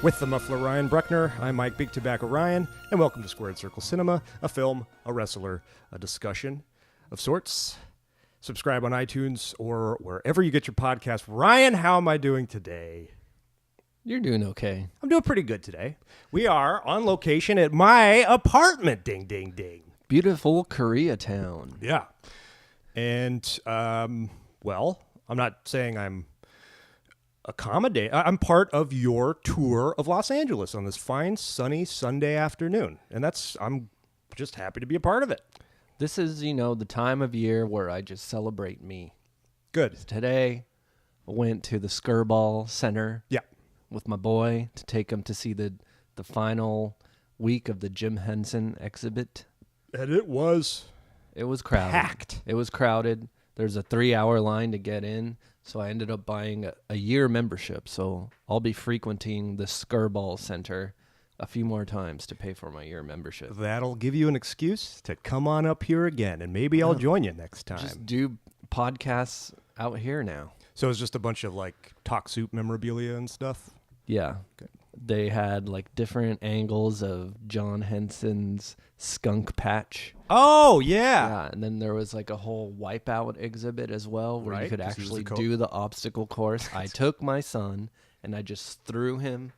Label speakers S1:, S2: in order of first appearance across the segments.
S1: With the Muffler Ryan Bruckner, I'm Mike Big Tobacco Ryan, and welcome to Squared Circle Cinema, a film, a wrestler, a discussion of sorts. Subscribe on iTunes or wherever you get your podcast. Ryan, how am I doing today?
S2: You're doing okay.
S1: I'm doing pretty good today. We are on location at my apartment. Ding, ding, ding.
S2: Beautiful Koreatown.
S1: Yeah. And, well, I'm not saying I'm I'm part of your tour of Los Angeles on this fine, sunny Sunday afternoon. And I'm just happy to be a part of it.
S2: This is, the time of year where I just celebrate me.
S1: Good.
S2: Today, I went to the Skirball Center with my boy to take him to see the final week of the Jim Henson exhibit.
S1: And it was
S2: crowded.
S1: Packed.
S2: It was crowded. There's a 3-hour line to get in. So I ended up buying a year membership. So I'll be frequenting the Skirball Center a few more times to pay for my year membership.
S1: That'll give you an excuse to come on up here again, and maybe I'll join you next time.
S2: Just do podcasts out here now.
S1: So it's just a bunch of Talk Soup memorabilia and stuff?
S2: Yeah.
S1: Okay.
S2: They had different angles of John Henson's skunk patch.
S1: Oh, yeah.
S2: Yeah, and then there was a whole wipeout exhibit as well where you could actually do the obstacle course. I took my son and I just threw him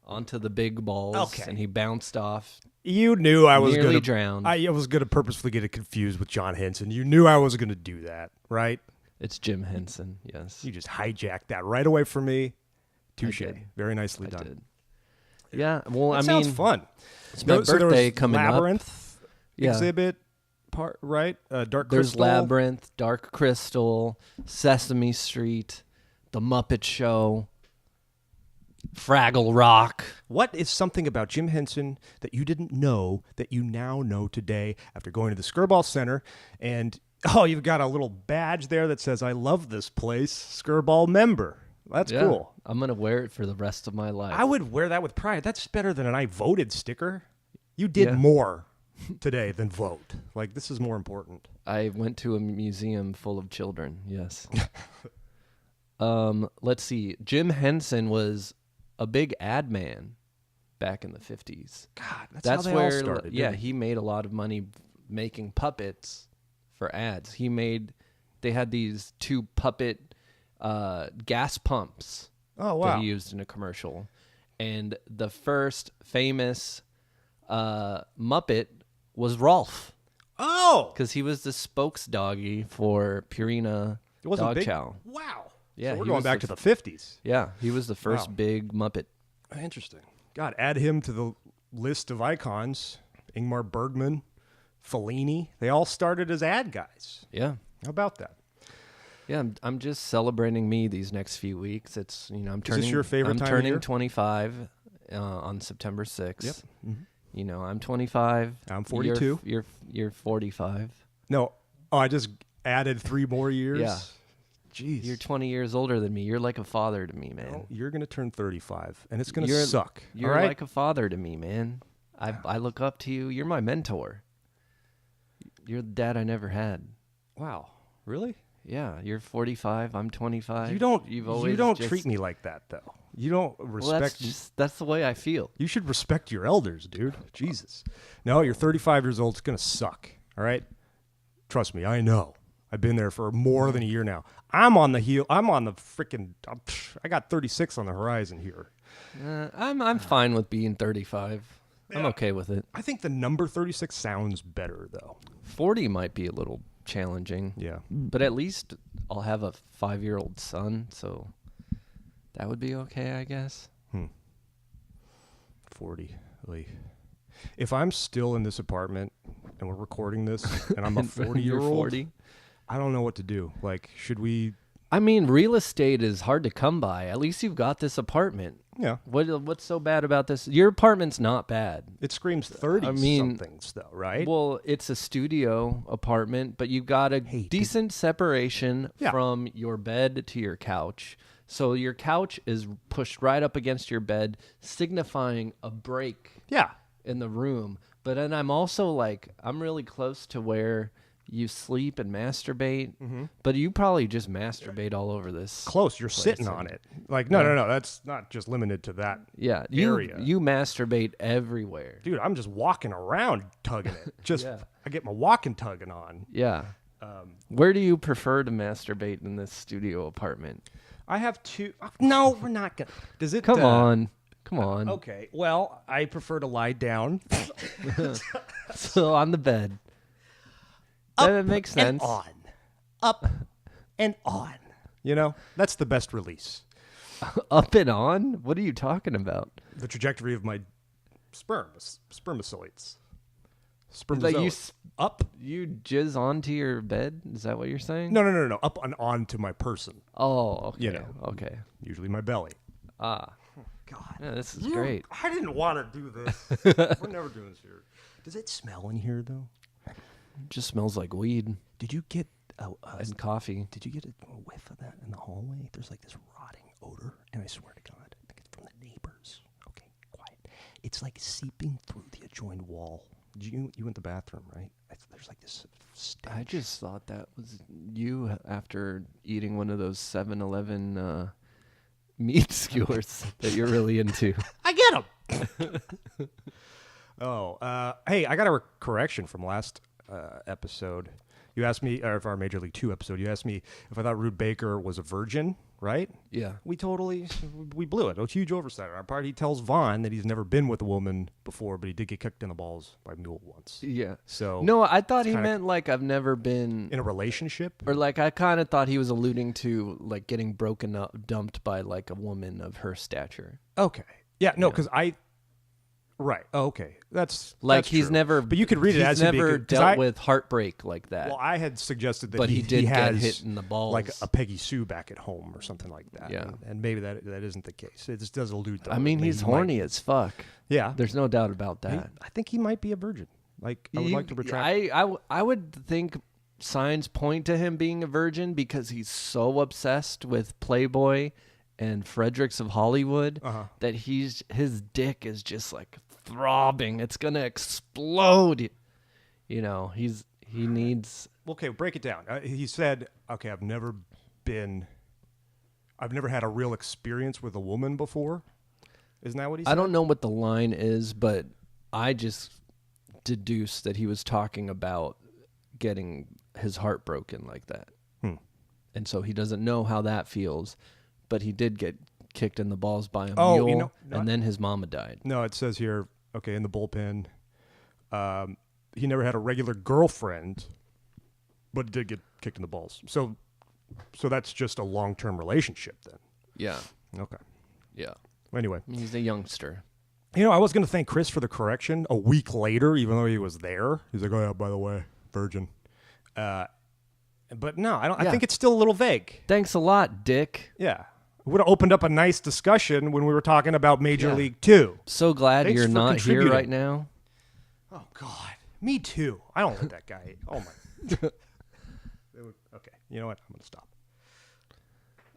S2: onto the big balls and he bounced off.
S1: You knew I was
S2: nearly drowned.
S1: I was going to purposefully get it confused with John Henson. You knew I was going to do that, right?
S2: It's Jim Henson, yes.
S1: You just hijacked that right away from me. Touche. Very nicely done.
S2: Did. Yeah, well,
S1: sounds fun.
S2: It's my birthday coming
S1: Labyrinth
S2: up.
S1: Exhibit part, right? Dark
S2: There's
S1: Crystal.
S2: Labyrinth, Dark Crystal, Sesame Street, The Muppet Show, Fraggle Rock.
S1: What is something about Jim Henson that you didn't know that you now know today after going to the Skirball Center? And, you've got a little badge there that says, I love this place, Skirball member. That's cool.
S2: I'm going to wear it for the rest of my life.
S1: I would wear that with pride. That's better than an I voted sticker. You did more today than vote. This is more important.
S2: I went to a museum full of children, yes. Let's see. Jim Henson was a big ad man back in the 50s.
S1: God, that's how they all started.
S2: Yeah, he made a lot of money making puppets for ads. They had these 2 puppet gas pumps that he used in a commercial. And the first famous Muppet was Rolf.
S1: Oh!
S2: Because he was the spokes doggy for Purina Dog Chow.
S1: Wow.
S2: Yeah,
S1: so we're going back to the 50s.
S2: Yeah, he was the first big Muppet.
S1: Interesting. God, add him to the list of icons. Ingmar Bergman, Fellini. They all started as ad guys.
S2: Yeah.
S1: How about that?
S2: Yeah, I'm just celebrating me these next few weeks. It's I'm turning.
S1: Is this your favorite time of
S2: turning
S1: year?
S2: 25 on September 6th.
S1: Yep. Mm-hmm.
S2: I'm 25.
S1: I'm 42.
S2: You're 45.
S1: No, I just added 3 more years.
S2: Yeah.
S1: Jeez.
S2: You're 20 years older than me. You're like a father to me, man.
S1: No, you're gonna turn 35, and it's gonna suck.
S2: You're
S1: all right?
S2: like a father to me, man. I look up to you. You're my mentor. You're the dad I never had.
S1: Wow. Really?
S2: Yeah, you're 45. I'm 25.
S1: You don't treat me like that, though. You don't respect.
S2: Well, that's the way I feel.
S1: You should respect your elders, dude. Jesus. No, you're 35 years old. It's gonna suck. All right. Trust me. I know. I've been there for more than a year now. I'm on the freaking. I got 36 on the horizon here.
S2: I'm fine with being 35.
S1: Yeah.
S2: I'm okay with it.
S1: I think the number 36 sounds better, though.
S2: 40 might be a little challenging.
S1: Yeah.
S2: But at least I'll have a 5-year-old son, so that would be okay, I guess.
S1: 40. If I'm still in this apartment and we're recording this and I'm a 40-year-old,
S2: 40?
S1: I don't know what to do. Should we...
S2: I mean, real estate is hard to come by. At least you've got this apartment.
S1: Yeah.
S2: What's so bad about this? Your apartment's not bad.
S1: It screams 30-somethings, though, right?
S2: Well, it's a studio apartment, but you've got a decent separation from your bed to your couch. So your couch is pushed right up against your bed, signifying a break in the room. But then I'm also I'm really close to where you sleep and masturbate, but you probably just masturbate all over this.
S1: Close. You're sitting on it. Like, no. That's not just limited to that area.
S2: You masturbate everywhere.
S1: Dude, I'm just walking around tugging it. I get my walking tugging on.
S2: Yeah. Where do you prefer to masturbate in this studio apartment?
S1: I have two. No, we're not going to. Does it?
S2: Come on.
S1: Okay. Well, I prefer to lie down.
S2: So on the bed. That makes sense.
S1: And on. Up and on. You know, that's the best release.
S2: Up and on? What are you talking about?
S1: The trajectory of my spermatozoids.
S2: Like
S1: Up.
S2: You jizz onto your bed? Is that what you're saying?
S1: No. Up and on to my person.
S2: Oh, okay.
S1: You know.
S2: Okay.
S1: Usually my belly.
S2: Ah.
S1: Oh, God.
S2: Yeah, this is great.
S1: I didn't want to do this. We're never doing this here. Does it smell in here, though?
S2: It just smells like weed.
S1: Did you get
S2: and coffee?
S1: Did you get a whiff of that in the hallway? There's like this rotting odor, and I swear to God, I think it's from the neighbors. Okay, quiet. It's like seeping through the adjoined wall. You went to the bathroom, right? There's like this stench.
S2: I just thought that was you after eating one of those 7-Eleven meat skewers that you're really into.
S1: I get them. Hey, I got a correction from last episode. You asked me, or our Major League 2 episode, you asked me if I thought Rude Baker was a virgin, right?
S2: Yeah.
S1: We blew it. A huge oversight on our part. He tells Vaughn that he's never been with a woman before, but he did get kicked in the balls by a mule once.
S2: Yeah.
S1: So
S2: no, I thought he meant like I've never been
S1: in a relationship,
S2: or like I kind of thought he was alluding to like getting broken up, dumped by like a woman of her stature.
S1: Okay. Yeah. No, because Right. Oh, okay. That's
S2: he's
S1: true.
S2: never.
S1: But you could read it as
S2: never dealt with heartbreak like that.
S1: Well, I had suggested that
S2: but he did
S1: has
S2: get hit in the balls,
S1: like a Peggy Sue back at home or something like that.
S2: Yeah.
S1: And maybe that isn't the case. It just does allude to.
S2: I mean, he's horny as fuck.
S1: Yeah.
S2: There's no doubt about that.
S1: I think he might be a virgin. Like I would like to retract.
S2: I would think signs point to him being a virgin because he's so obsessed with Playboy and Fredericks of Hollywood that his dick is just like throbbing. It's gonna explode. You know, he needs.
S1: Okay, break it down. He said, "Okay, I've never had a real experience with a woman before." Isn't that what he said?
S2: I don't know what the line is, but I just deduced that he was talking about getting his heart broken like that. And so he doesn't know how that feels, but he did get kicked in the balls by a mule, and then his mama died.
S1: No, it says here, okay, in the bullpen, he never had a regular girlfriend, but did get kicked in the balls. So that's just a long-term relationship then.
S2: Yeah.
S1: Okay.
S2: Yeah.
S1: Anyway.
S2: He's a youngster.
S1: You know, I was going to thank Chris for the correction a week later, even though he was there. He's like, oh, yeah, by the way, virgin. But no, I think it's still a little vague.
S2: Thanks a lot, Dick.
S1: Yeah. It would have opened up a nice discussion when we were talking about Major League 2.
S2: So glad you're not here right now.
S1: Oh, God. Me too. I don't let that guy. Oh, my. Okay. You know what? I'm going to stop.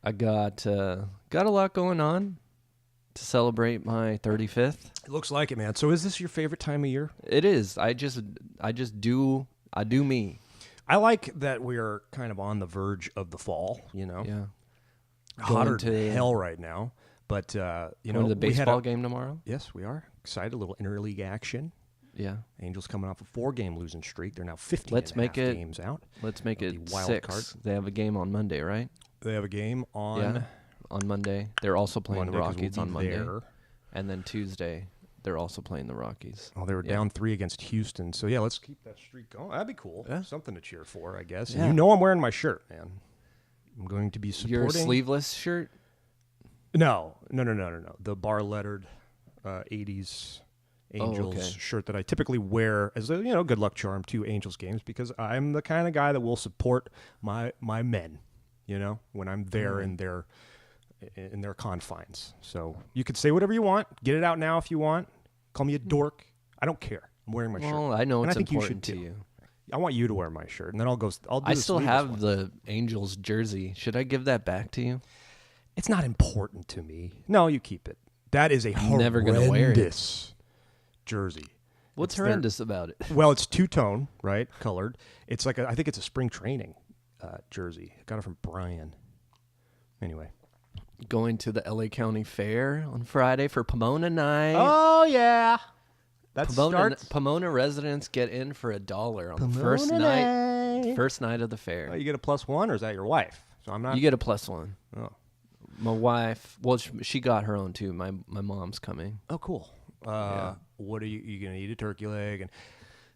S2: I got a lot going on to celebrate my 35th.
S1: It looks like it, man. So is this your favorite time of year?
S2: It is. I do me.
S1: I like that we're kind of on the verge of the fall, you know?
S2: Yeah.
S1: Hotter than hell right now. But, you know.
S2: Going to the baseball game tomorrow?
S1: Yes, we are. Excited. A little interleague action.
S2: Yeah.
S1: Angels coming off a 4-game losing streak. They're now 15 games out.
S2: Let's make it
S1: wild
S2: 6.
S1: Card.
S2: They have a game on Monday, right?
S1: They have a game on
S2: Monday. They're also playing the Rockies on Monday.
S1: There.
S2: And then Tuesday, they're also playing the Rockies.
S1: Oh, they were down 3 against Houston. So, yeah, let's keep that streak going. That'd be cool.
S2: Yeah.
S1: Something to cheer for, I guess.
S2: Yeah.
S1: And you know I'm wearing my shirt, man. I'm going to be supporting.
S2: Your sleeveless shirt?
S1: No. The bar-lettered 80s Angels shirt that I typically wear as a good luck charm to Angels games because I'm the kind of guy that will support my men, when I'm there in their confines. So you could say whatever you want. Get it out now if you want. Call me a dork. I don't care. I'm wearing my shirt.
S2: Well, I know it's
S1: important
S2: to you.
S1: I want you to wear my shirt, and then I'll do
S2: I still have
S1: one.
S2: the Angels jersey. Should I give that back to you?
S1: It's not important to me. No, you keep it. That is a
S2: never gonna wear it.
S1: jersey.
S2: What's horrendous about it?
S1: Well, it's two-tone, right? Colored. It's like I think it's a spring training jersey. I got it from Brian. Anyway.
S2: Going to the LA County Fair on Friday for Pomona night.
S1: Oh, yeah. That starts.
S2: Pomona residents get in for $1 on the first night. First night of the fair.
S1: Oh, you get a +1, or is that your wife? So I'm not.
S2: You get a +1.
S1: Oh.
S2: My wife, well, she got her own too. My mom's coming.
S1: Oh, cool. What are you gonna eat? A turkey leg? And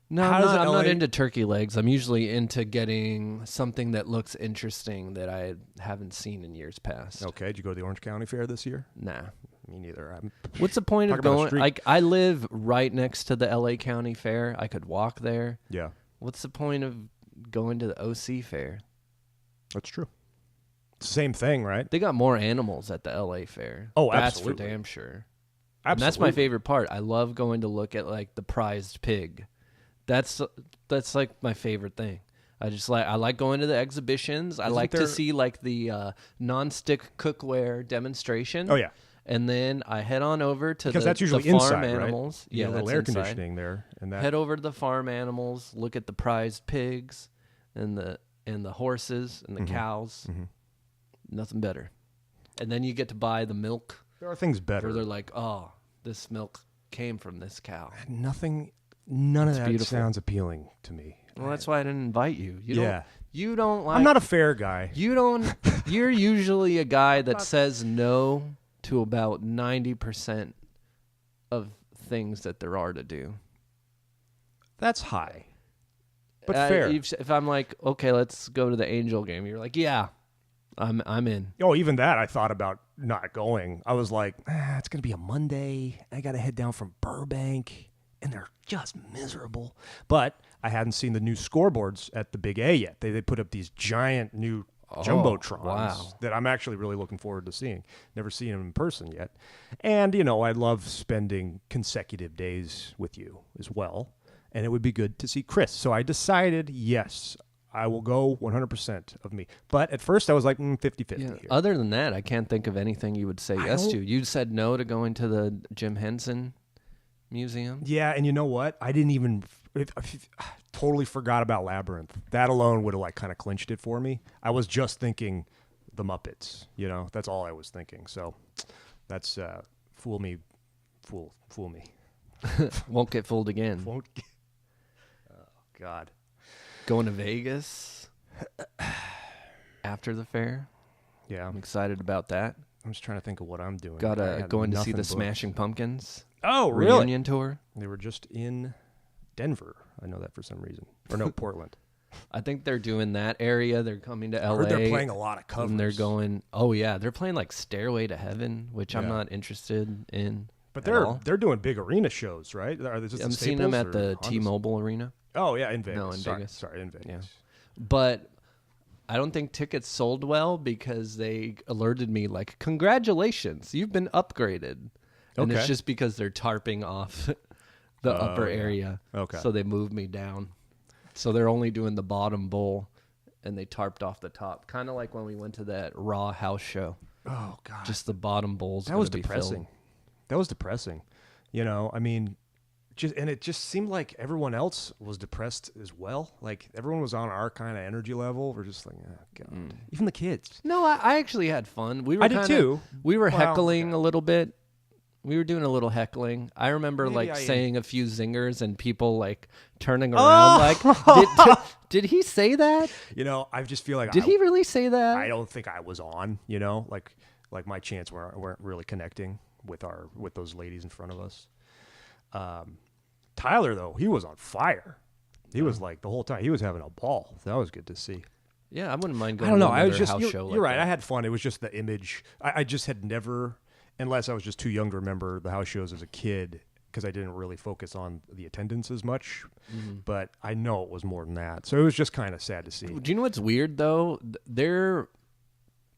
S2: no, I'm not into turkey legs. I'm usually into getting something that looks interesting that I haven't seen in years past.
S1: Okay, did you go to the Orange County Fair this year?
S2: Nah.
S1: Me neither.
S2: What's the point of going? Like, I live right next to the LA County Fair. I could walk there.
S1: Yeah.
S2: What's the point of going to the OC Fair?
S1: That's true. Same thing, right?
S2: They got more animals at the LA Fair.
S1: Oh,
S2: that's
S1: absolutely.
S2: for damn sure.
S1: Absolutely.
S2: And that's my favorite part. I love going to look at like the prized pig. That's like my favorite thing. I like going to the exhibitions. I like to see like the non-stick cookware demonstration.
S1: Oh yeah.
S2: And then I head on over to
S1: that's usually
S2: the farm
S1: inside,
S2: animals.
S1: Right?
S2: Yeah,
S1: a little air conditioning there, and that.
S2: Head over to the farm animals, look at the prized pigs, and the horses and the cows. Mm-hmm. Nothing better. And then you get to buy the milk.
S1: There are things better.
S2: Where they're like, oh, this milk came from this cow.
S1: None of that beautiful. Sounds appealing to me.
S2: Well, that's why I didn't invite you. You don't like.
S1: I'm not a fair guy.
S2: You're usually a guy that says no to about 90% of things that there are to do.
S1: That's high, but fair.
S2: If I'm like, okay, let's go to the Angel game, you're like, yeah, I'm in.
S1: Oh, even that I thought about not going. I was like, it's gonna be a Monday. I got to head down from Burbank, and they're just miserable. But I hadn't seen the new scoreboards at the Big A yet. They put up these giant new jumbotrons that I'm actually really looking forward to seeing. Never seen them in person yet. And, I love spending consecutive days with you as well. And it would be good to see Chris. So I decided, yes, I will go 100% of me. But at first I was like 50-50 here.
S2: Other than that, I can't think of anything you would say yes to. You said no to going to the Jim Henson Museum.
S1: Yeah, and you know what? I didn't even... I totally forgot about Labyrinth. That alone would have kind of clinched it for me. I was just thinking the Muppets, that's all I was thinking. So that's fool me.
S2: Won't get fooled again.
S1: Oh God.
S2: Going to Vegas after the fair.
S1: Yeah,
S2: I'm excited about that.
S1: I'm just trying to think of what I'm doing.
S2: Going to see the Smashing Pumpkins.
S1: Oh, really?
S2: Reunion tour.
S1: They were just in Denver. I know that for some reason. Or no, Portland.
S2: I think they're doing that area. They're coming to LA.
S1: I heard they're playing a lot of covers.
S2: And they're going, they're playing like Stairway to Heaven, which I'm not interested in.
S1: But they're doing big arena shows, right?
S2: I'm seeing them at the T-Mobile Arena.
S1: Oh, yeah, in Vegas.
S2: No, in Vegas.
S1: Sorry, in Vegas.
S2: Yeah. But I don't think tickets sold well because they alerted me like, congratulations, you've been upgraded. And it's just because they're tarping off the upper area.
S1: Okay.
S2: So they moved me down. So they're only doing the bottom bowl, and they tarped off the top. Kind of like when we went to that Raw house show.
S1: Oh, God.
S2: Just the bottom bowls.
S1: That was depressing. That was depressing. It just seemed like everyone else was depressed as well. Like everyone was on our kind of energy level. We're just like, oh God. Even the kids.
S2: No, I actually had fun.
S1: I did too.
S2: We were heckling a little bit. We were doing a little heckling. I remember saying a few zingers and people like turning around did he say that?
S1: I just feel like
S2: Did he really say that?
S1: I don't think I was on, like my chants weren't really connecting with those ladies in front of us. Tyler though, he was on fire. He was like the whole time he was having a ball. That was good to see.
S2: Yeah, I wouldn't mind going.
S1: I don't know.
S2: I was just you're
S1: right. I had fun. It was just the image. I just had never, unless I was just too young to remember the house shows as a kid, because I didn't really focus on the attendance as much. Mm-hmm. But I know it was more than that. So it was just kind of sad to see.
S2: Do you know what's weird though? They're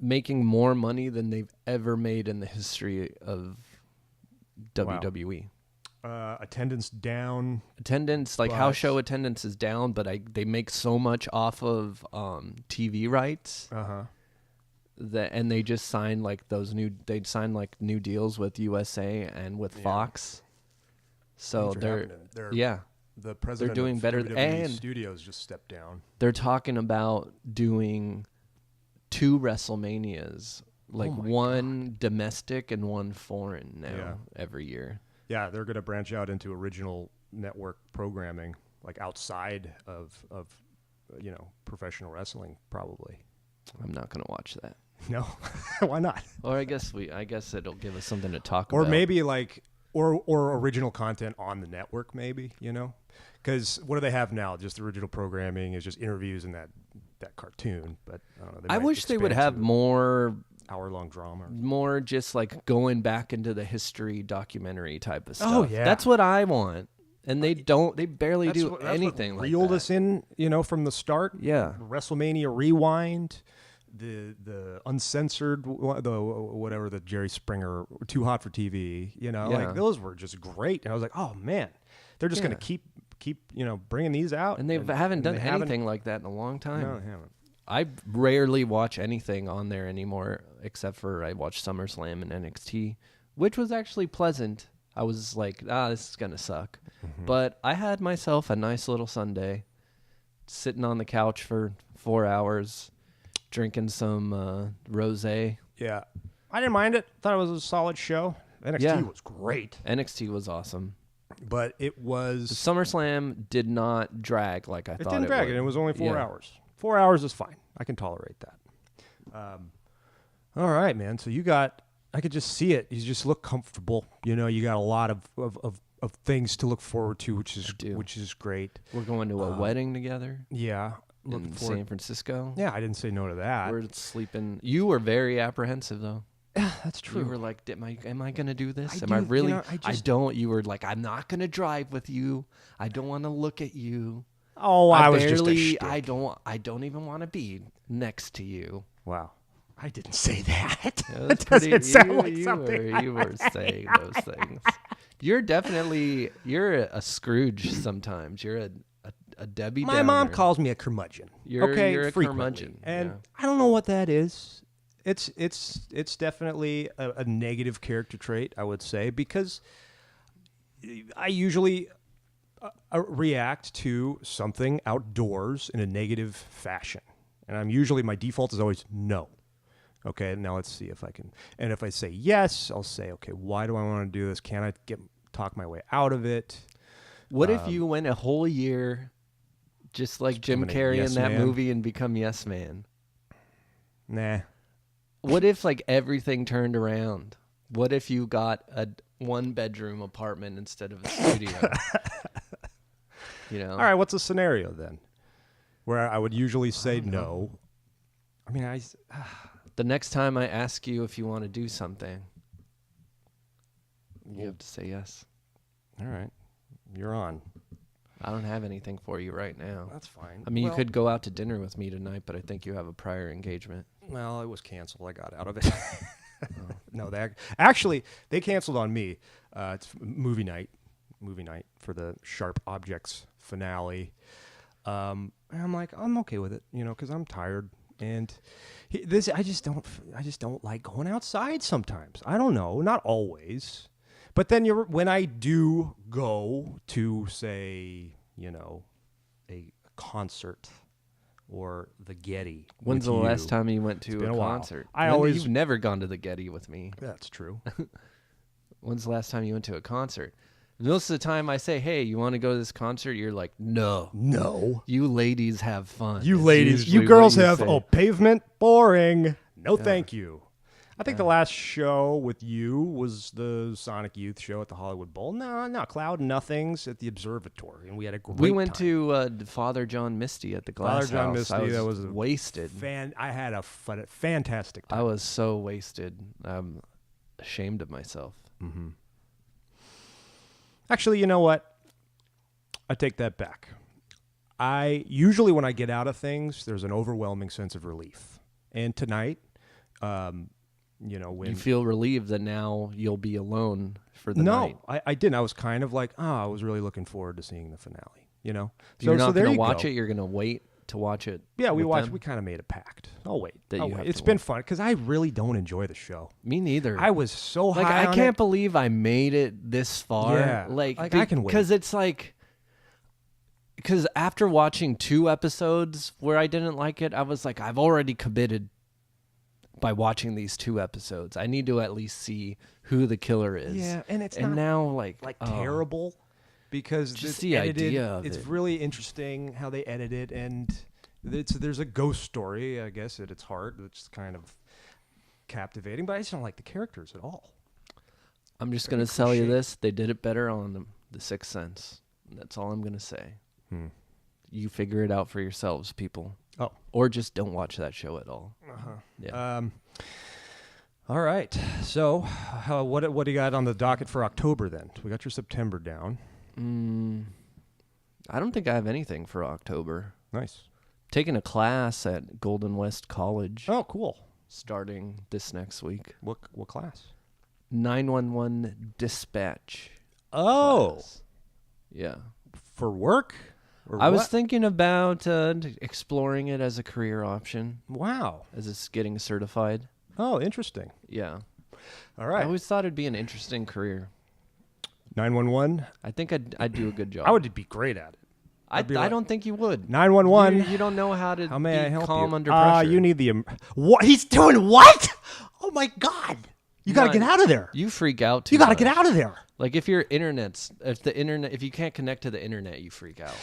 S2: making more money than they've ever made in the history of WWE.
S1: Attendance down.
S2: House show attendance is down, but they make so much off of TV rights. And they just signed new deals with USA and with Fox. So they're
S1: The president
S2: doing
S1: of
S2: better,
S1: WWE
S2: and
S1: Studios just stepped down.
S2: They're talking about doing 2 WrestleManias, like one domestic and one foreign now every year.
S1: Yeah, they're going to branch out into original network programming, like outside of professional wrestling, probably.
S2: I'm not going to watch that.
S1: No, why not?
S2: Or I guess it'll give us something to talk
S1: or
S2: about.
S1: Or maybe like or original content on the network, maybe, because what do they have now? Just original programming is just interviews and that cartoon. But I don't know.
S2: I wish they would have more
S1: hour-long drama.
S2: More just like going back into the history documentary type of stuff.
S1: Oh yeah,
S2: that's what I want. And they don't. They barely do anything like that.
S1: Reeled us in, from the start.
S2: Yeah,
S1: WrestleMania Rewind. The uncensored, the Jerry Springer, Too Hot for TV, like those were just great. And I was like, oh man, they're just going to keep bringing these out.
S2: And they haven't done anything like that in a long time.
S1: No, they haven't.
S2: I rarely watch anything on there anymore, except for I watch SummerSlam and NXT, which was actually pleasant. I was like, this is going to suck. Mm-hmm. But I had myself a nice little Sunday, sitting on the couch for 4 hours, drinking some rosé.
S1: Yeah. I didn't mind it. Thought it was a solid show. NXT was great.
S2: NXT was awesome.
S1: But it was...
S2: The SummerSlam did not drag like I thought it would.
S1: It didn't drag, and it was only 4 hours. 4 hours is fine. I can tolerate that. All right, man. So I could just see it. You just look comfortable. You got a lot of things to look forward to, which is great.
S2: We're going to a wedding together.
S1: Yeah.
S2: In San Francisco.
S1: Yeah, I didn't say no to that.
S2: We're sleeping. You were very apprehensive, though.
S1: Yeah, that's true.
S2: You were like, am I going to do this? Am I really? I don't. You were like, I'm not going to drive with you. I don't want to look at you.
S1: Oh, I was just a shtick.
S2: I don't even want to be next to you.
S1: Wow. I didn't say that.
S2: That doesn't sound like something you were saying those things. You're a Scrooge sometimes. You're a Debbie Downer.
S1: My mom calls me a curmudgeon.
S2: You're a curmudgeon.
S1: And I don't know what that is. It's definitely a negative character trait, I would say, because I usually react to something outdoors in a negative fashion. And my default is always no. Okay, now let's see if I can. And if I say yes, I'll say, okay, why do I want to do this? Can I talk my way out of it?
S2: What if you went a whole year just like Jim Carrey in that movie and become Yes Man?
S1: Nah.
S2: What if like everything turned around? What if you got a 1-bedroom apartment instead of a studio?
S1: All right, what's a scenario then where I would usually say no? I mean,
S2: the next time I ask you if you want to do something, you have to say yes.
S1: All right. You're on.
S2: I don't have anything for you right now.
S1: That's fine.
S2: I mean, you could go out to dinner with me tonight, but I think you have a prior engagement.
S1: Well, it was canceled. I got out of it. No, they canceled on me. It's movie night for the Sharp Objects finale. And I'm like, I'm okay with it, because I'm tired. And I just don't like going outside sometimes. I don't know, not always. But then when I do go to, say, a concert or the Getty.
S2: When's the last time you went to a concert? You've never gone to the Getty with me.
S1: That's true.
S2: When's the last time you went to a concert? Most of the time I say, hey, you want to go to this concert? You're like, no. You ladies have fun.
S1: You girls have, pavement, boring. No, thank you. I think the last show with you was the Sonic Youth show at the Hollywood Bowl. No, Cloud Nothings at the Observatory, and we had a great time.
S2: We went to Father John Misty at the Glass
S1: Father John
S2: House.
S1: Misty, that was
S2: wasted.
S1: I had a fantastic time.
S2: I was so wasted. I'm ashamed of myself.
S1: Mm-hmm. Actually, you know what? I take that back. Usually when I get out of things, there's an overwhelming sense of relief. And tonight, when
S2: you feel relieved that now you'll be alone for the night.
S1: No, I didn't. I was kind of like, I was really looking forward to seeing the finale.
S2: You're not going to watch it. You're going to wait to watch it.
S1: Yeah, we
S2: with
S1: watched.
S2: them?
S1: We kind of made a pact. I'll wait.
S2: That
S1: I'll
S2: you
S1: wait.
S2: have
S1: It's
S2: to
S1: been
S2: watch.
S1: fun because I really don't enjoy the show.
S2: Me neither.
S1: I was so
S2: like
S1: high
S2: I
S1: on
S2: can't
S1: it.
S2: believe I made it this far.
S1: Yeah,
S2: like
S1: I can wait.
S2: because it's like. Because after watching 2 episodes where I didn't like it, I was like, I've already committed by watching these 2 episodes. I need to at least see who the killer is.
S1: Yeah, and it's
S2: and
S1: not
S2: now like
S1: terrible because
S2: Just
S1: it's
S2: the
S1: edited.
S2: idea of
S1: It's
S2: it.
S1: really interesting how they edit it, and there's a ghost story, I guess, at its heart, which is kind of captivating. But I just don't like the characters at all.
S2: I'm just gonna tell you this: they did it better on the Sixth Sense. That's all I'm gonna say. You figure it out for yourselves, people.
S1: Oh,
S2: or just don't watch that show at all.
S1: Yeah. All right. So, what do you got on the docket for October then? We got your September down.
S2: I don't think I have anything for October.
S1: Nice.
S2: Taking a class at Golden West College.
S1: Oh, cool.
S2: Starting this next week.
S1: What class?
S2: 911 dispatch.
S1: Oh.
S2: Class. Yeah.
S1: For work?
S2: I was thinking about exploring it as a career option.
S1: Wow.
S2: As it's getting certified.
S1: Oh, interesting.
S2: Yeah.
S1: All right.
S2: I always thought it'd be an interesting career.
S1: 911?
S2: I think I'd do a good job.
S1: I would be great at it.
S2: I don't think you would.
S1: 911.
S2: You don't know how to
S1: How may I help
S2: calm
S1: you?
S2: under pressure.
S1: You need the... What? He's doing what? Oh, my God. You got to get out of there.
S2: You freak out too
S1: You got to
S2: much.
S1: get out of there.
S2: Like if if you can't connect to the internet, you freak out.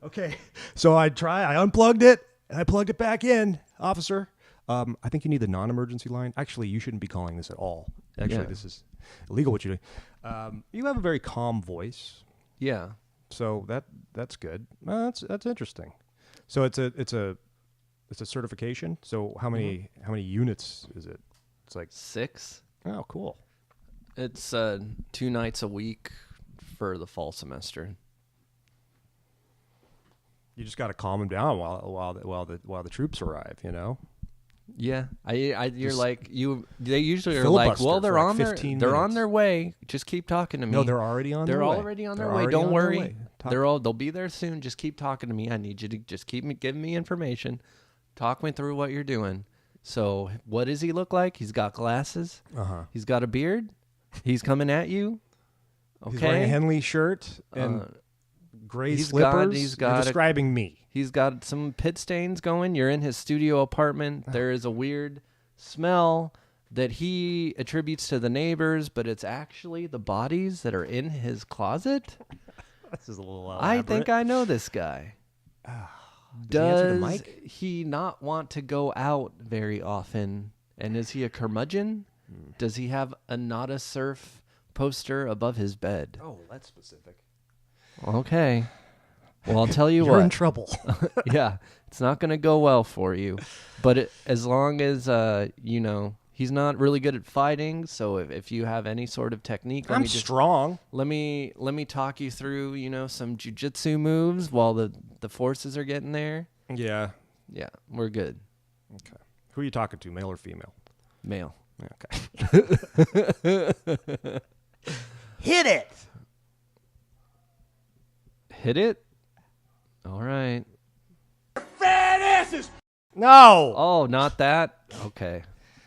S1: Okay. So I unplugged it, and I plugged it back in, officer. I think you need the non-emergency line. Actually, you shouldn't be calling this at all. Actually, This is illegal what you're doing. You have a very calm voice.
S2: Yeah.
S1: So that's good. That's interesting. So it's a certification. So how many units is it? It's like
S2: 6.
S1: Oh, cool.
S2: It's 2 nights a week for the fall semester.
S1: You just got to calm them down while the troops arrive. You know.
S2: Yeah, you're
S1: Just
S2: like you. They usually are like, well, they're on they're on their way. Just keep talking to me.
S1: No, they're already on their way.
S2: They're already on their way. Don't worry. They'll be there soon. Just keep talking to me. I need you to just giving me information. Talk me through what you're doing. So, what does he look like? He's got glasses. He's got a beard. He's coming at you. Okay.
S1: He's wearing a Henley shirt and gray slippers. You're describing me.
S2: He's got some pit stains going. You're in his studio apartment. There is a weird smell that he attributes to the neighbors, but it's actually the bodies that are in his closet.
S1: This is a little
S2: I think I know this guy. Does he not want to go out very often? And is he a curmudgeon? Does he have a Not a Surf poster above his bed?
S1: Oh, that's specific.
S2: Okay. Well, I'll tell you what.
S1: You're in trouble.
S2: Yeah, it's not going to go well for you. But as long as, he's not really good at fighting. So if you have any sort of technique,
S1: I'm strong.
S2: Let me talk you through, some jujitsu moves while the forces are getting there.
S1: Yeah.
S2: Yeah, we're good.
S1: Okay. Who are you talking to, male or female?
S2: Male.
S1: Okay. Hit it.
S2: Hit it? All right.
S1: Fat asses. No.
S2: Oh, not that? Okay.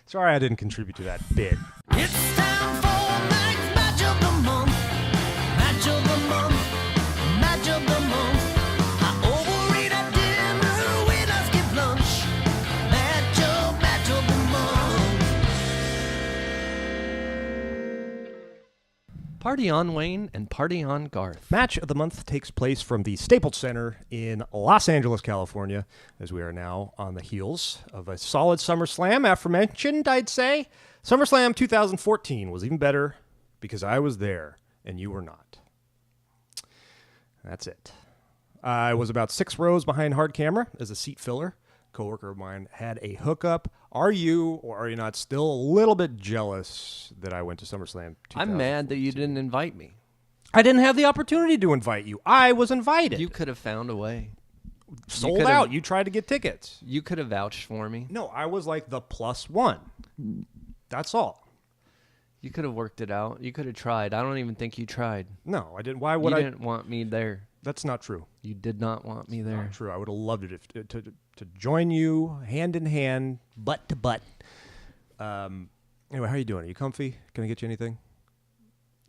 S1: Sorry I didn't contribute to that bit.
S3: It's time for Mike's Match of the Month. Match of the Month. Match of the Month. I overeat at dinner when I skip lunch. Match of the Month.
S2: Party on Wayne and party on Garth.
S1: Match of the Month takes place from the Staples Center in Los Angeles, California, as we are now on the heels of a solid SummerSlam, aforementioned, I'd say. SummerSlam 2014 was even better because I was there and you were not. That's it. I was about 6 rows behind hard camera as a seat filler. A coworker of mine had a hookup. Are you or are you not still a little bit jealous that I went to SummerSlam 2014?
S2: I'm mad that you didn't invite me.
S1: I didn't have the opportunity to invite you. I was invited.
S2: You could have found a way.
S1: Sold out. You tried to get tickets.
S2: You could have vouched for me.
S1: No, I was like the +1. That's all.
S2: You could have worked it out. You could have tried. I don't even think you tried.
S1: No, I didn't. Why would
S2: You
S1: I?
S2: didn't want me there.
S1: That's not true.
S2: You did not want me there.
S1: Not true. I would have loved it if to join you hand in hand, butt to butt. Anyway, how you doing? Are you comfy? Can I get you anything?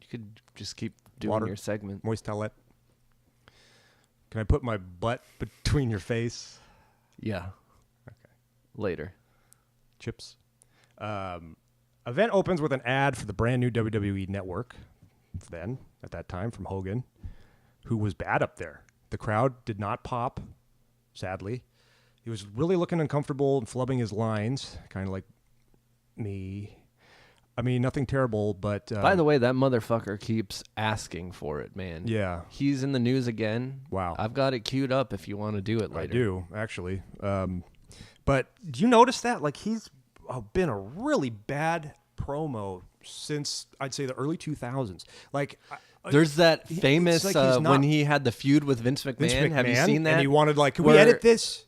S2: You could just keep doing
S1: Water?
S2: your segment.
S1: Moist towelette? Can I put my butt between your face?
S2: Yeah.
S1: Okay.
S2: Later.
S1: Chips. Event opens with an ad for the brand new WWE Network. Then, at that time, from Hogan, who was bad up there. The crowd did not pop, sadly. He was really looking uncomfortable and flubbing his lines, kind of like me. I mean, nothing terrible, but...
S2: By the way, that motherfucker keeps asking for it, man.
S1: Yeah.
S2: He's in the news again.
S1: Wow.
S2: I've got it queued up if you want to do it later.
S1: I do, actually. But do you notice that? Like, he's been a really bad promo since, I'd say, the early 2000s. Like...
S2: There's that famous
S1: like
S2: when he had the feud with Vince McMahon. Have you seen that?
S1: And he wanted, like, can we edit this?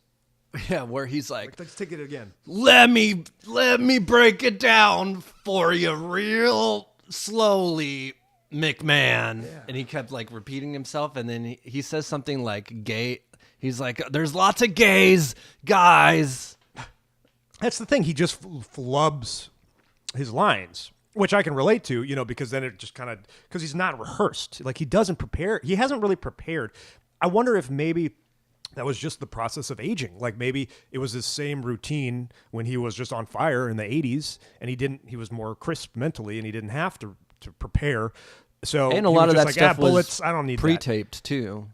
S2: Yeah, where he's like,
S1: Let's take it again.
S2: Let me break it down for you real slowly, McMahon. Yeah. And he kept like repeating himself, and then he says something like gay. He's like, there's lots of gays, guys.
S1: That's the thing. He just flubs his lines, which I can relate to, you know, because then it just kind of, because he's not rehearsed. Like, he doesn't prepare. He hasn't really prepared. I wonder if maybe that was just the process of aging. Like, maybe it was his same routine when he was just on fire in the 80s, and he was more crisp mentally, and he didn't have to prepare. So,
S2: and a lot of that
S1: like,
S2: stuff
S1: bullets,
S2: was
S1: I don't need
S2: pre-taped too.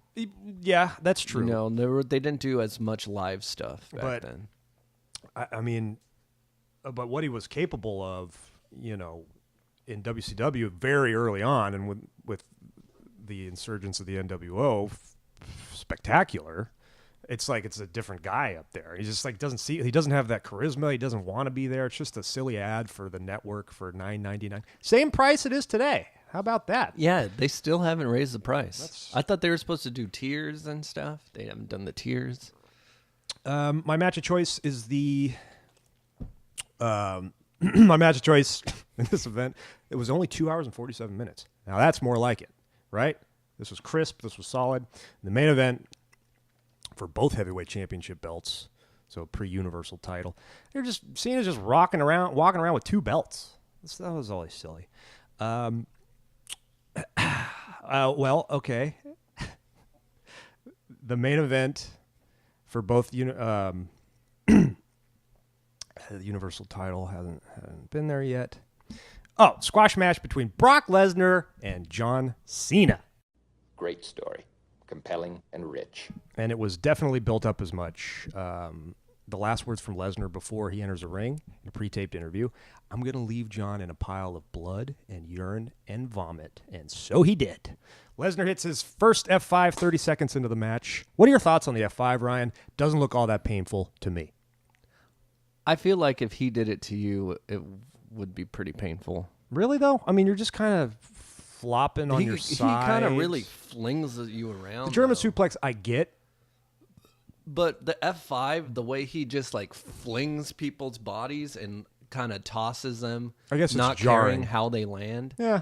S1: Yeah, that's true.
S2: You know, they didn't do as much live stuff back then.
S1: I mean, but what he was capable of, you know, in WCW very early on, and with the insurgence of the NWO, spectacular. It's like it's a different guy up there. He just like he doesn't have that charisma. He doesn't want to be there. It's just a silly ad for the network for $9.99. Same price it is today. How about that?
S2: Yeah, they still haven't raised the price. I thought they were supposed to do tiers and stuff. They haven't done the tiers.
S1: My match of choice is my match of choice in this event. It was only 2 hours and 47 minutes. Now that's more like it, right? This was crisp. This was solid. The main event for both heavyweight championship belts, so pre-universal title. They're just Cena's just walking around with two belts. That was always silly. Well, okay. The main event for both the universal title hasn't been there yet. Oh, squash match between Brock Lesnar and John Cena.
S4: Great story. Compelling and rich.
S1: And it was definitely built up as much. The last words from Lesnar before he enters a ring, in a pre-taped interview, I'm going to leave John in a pile of blood and urine and vomit. And so he did. Lesnar hits his first F5 30 seconds into the match. What are your thoughts on the F5, Ryan? Doesn't look all that painful to me.
S2: I feel like if he did it to you, it would be pretty painful.
S1: Really, though? I mean, you're just kind of flopping on your side.
S2: He kind of really flings you around.
S1: The German suplex, I get.
S2: But the F5, the way he just like flings people's bodies and kind of tosses them,
S1: I guess
S2: not
S1: it's jarring.
S2: caring how they land.
S1: Yeah.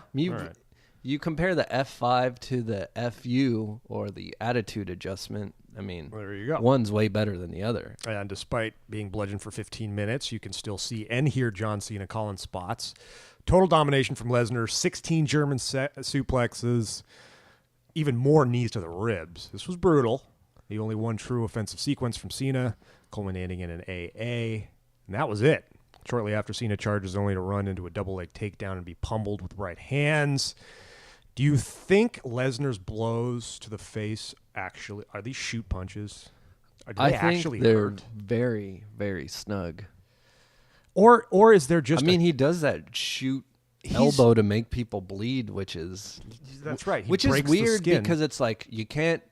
S2: You compare the F5 to the FU or the attitude adjustment. I mean,
S1: well, there you go.
S2: One's way better than the other.
S1: And despite being bludgeoned for 15 minutes, you can still see and hear John Cena calling spots. Total domination from Lesnar, 16 German suplexes, even more knees to the ribs. This was brutal. The only one true offensive sequence from Cena, culminating in an AA. And that was it. Shortly after, Cena charges only to run into a double leg takedown and be pummeled with right hands. Do you think Lesnar's blows to the face actually are these shoot punches?
S2: I think they're very, very snug.
S1: Or is there just?
S2: I mean, he does that shoot elbow to make people bleed, which is
S1: that's right.
S2: Which is weird because it's like you can't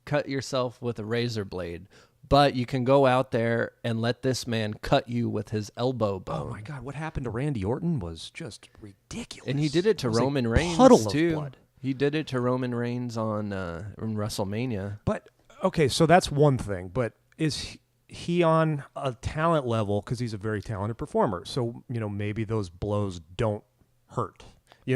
S2: cut yourself with a razor blade, but you can go out there and let this man cut you with his elbow bone.
S1: Oh my God, what happened to Randy Orton was just ridiculous.
S2: And he did it to Roman Reigns too. Blood. He did it to Roman Reigns on in WrestleMania.
S1: But okay, so that's one thing. But is he on a talent level because he's a very talented performer? So maybe those blows don't hurt.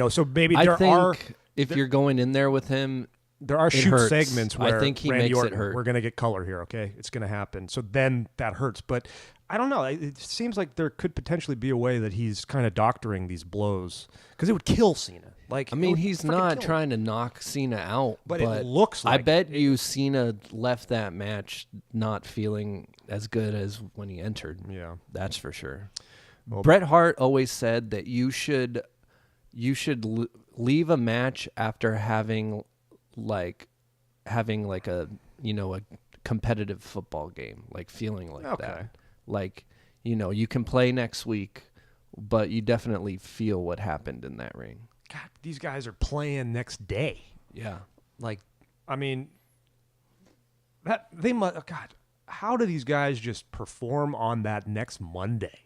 S1: So maybe
S2: I think if you're going in there with him,
S1: there are shoot
S2: hurts.
S1: segments where
S2: I think he
S1: Randy
S2: makes
S1: Orton,
S2: it hurt.
S1: we're going to get color here, okay? It's going to happen. So then that hurts. But I don't know. It seems like there could potentially be a way that he's kind of doctoring these blows because it would kill Cena. Like,
S2: I mean, he's not trying to knock Cena out,
S1: but it looks like
S2: I bet you Cena left that match not feeling as good as when he entered.
S1: Yeah,
S2: that's for sure.
S1: Well,
S2: Bret Hart always said that you should leave a match after having like a a competitive football game, like feeling like that. Like, you can play next week, but you definitely feel what happened in that ring.
S1: God, these guys are playing next day.
S2: Yeah.
S1: Like, I mean, that they must. God, how do these guys just perform on that next Monday?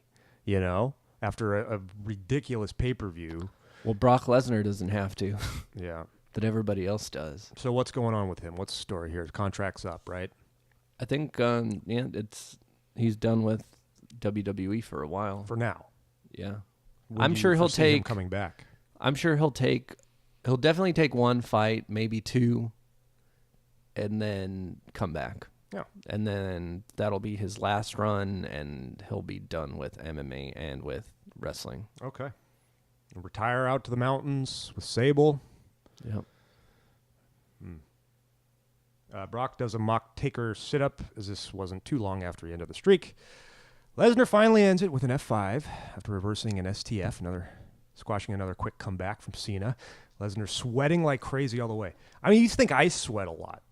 S1: After a ridiculous pay-per-view.
S2: Well, Brock Lesnar doesn't have to.
S1: Yeah.
S2: But everybody else does.
S1: So what's going on with him? What's the story here? His contract's up, right?
S2: I think he's done with WWE for a while.
S1: For now.
S2: Yeah.
S1: I'm sure he'll take him coming back.
S2: I'm sure he'll definitely take one fight, maybe two, and then come back.
S1: Yeah.
S2: And then that'll be his last run, and he'll be done with MMA and with wrestling.
S1: Okay. Retire out to the mountains with Sable.
S2: Yep.
S1: Brock does a mock taker sit-up, as this wasn't too long after he ended the streak. Lesnar finally ends it with an F5 after reversing an STF, squashing another quick comeback from Cena. Lesnar sweating like crazy all the way. I mean, you think I sweat a lot.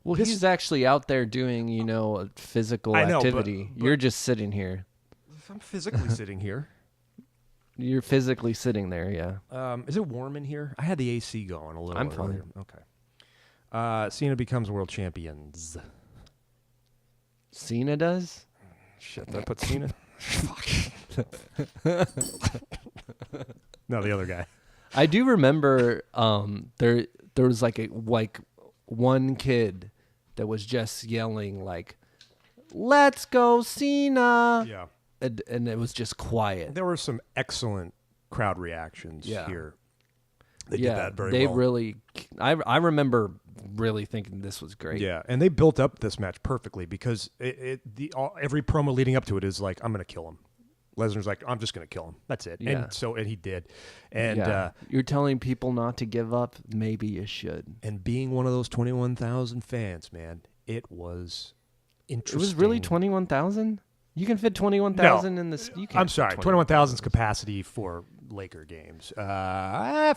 S2: Well, he's actually out there doing, a physical activity. But you're just sitting here.
S1: I'm physically sitting here.
S2: You're physically sitting there, yeah.
S1: Is it warm in here? I had the AC going a little earlier.
S2: Fine.
S1: Okay. Cena becomes world champions.
S2: Cena does?
S1: Shit, did I put Cena? No, the other guy.
S2: I do remember there was like one kid that was just yelling like, "Let's go, Cena!"
S1: Yeah.
S2: And it was just quiet.
S1: There were some excellent crowd reactions here. They did that very
S2: they
S1: well.
S2: Really. I remember really thinking this was great.
S1: Yeah, and they built up this match perfectly because every promo leading up to it is like, I'm going to kill him. Lesnar's like, I'm just going to kill him. That's it.
S2: Yeah.
S1: And he did. And
S2: you're telling people not to give up. Maybe you should.
S1: And being one of those 21,000 fans, man, it was interesting.
S2: It was really 21,000? You can fit 21,000 in this.
S1: I'm sorry, 21,000's capacity for Laker games.
S2: I'd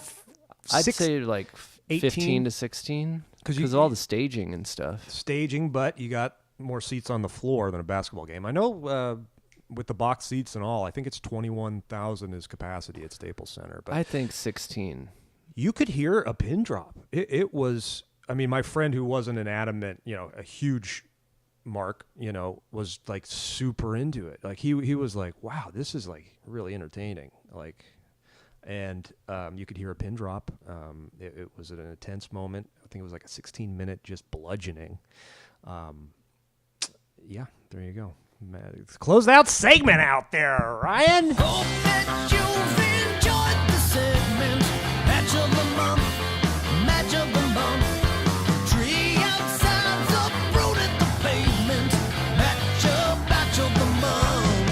S2: say like 15 to 16 because of all the staging and stuff.
S1: Staging, but you got more seats on the floor than a basketball game. I know with the box seats and all, I think it's 21,000 is capacity at Staples Center. But
S2: I think 16.
S1: You could hear a pin drop. It was. I mean, my friend who wasn't an adamant, a huge Mark, was like super into it. Like he was like, wow, this is like really entertaining. Like, and you could hear a pin drop. It was an intense moment. I think it was like a 16-minute just bludgeoning. Yeah, there you go. Closed out segment out there, Ryan.
S3: Hope that you've enjoyed the segment. Match of the month, match of the month. Tree outside's uprooted the pavement. Match of the month.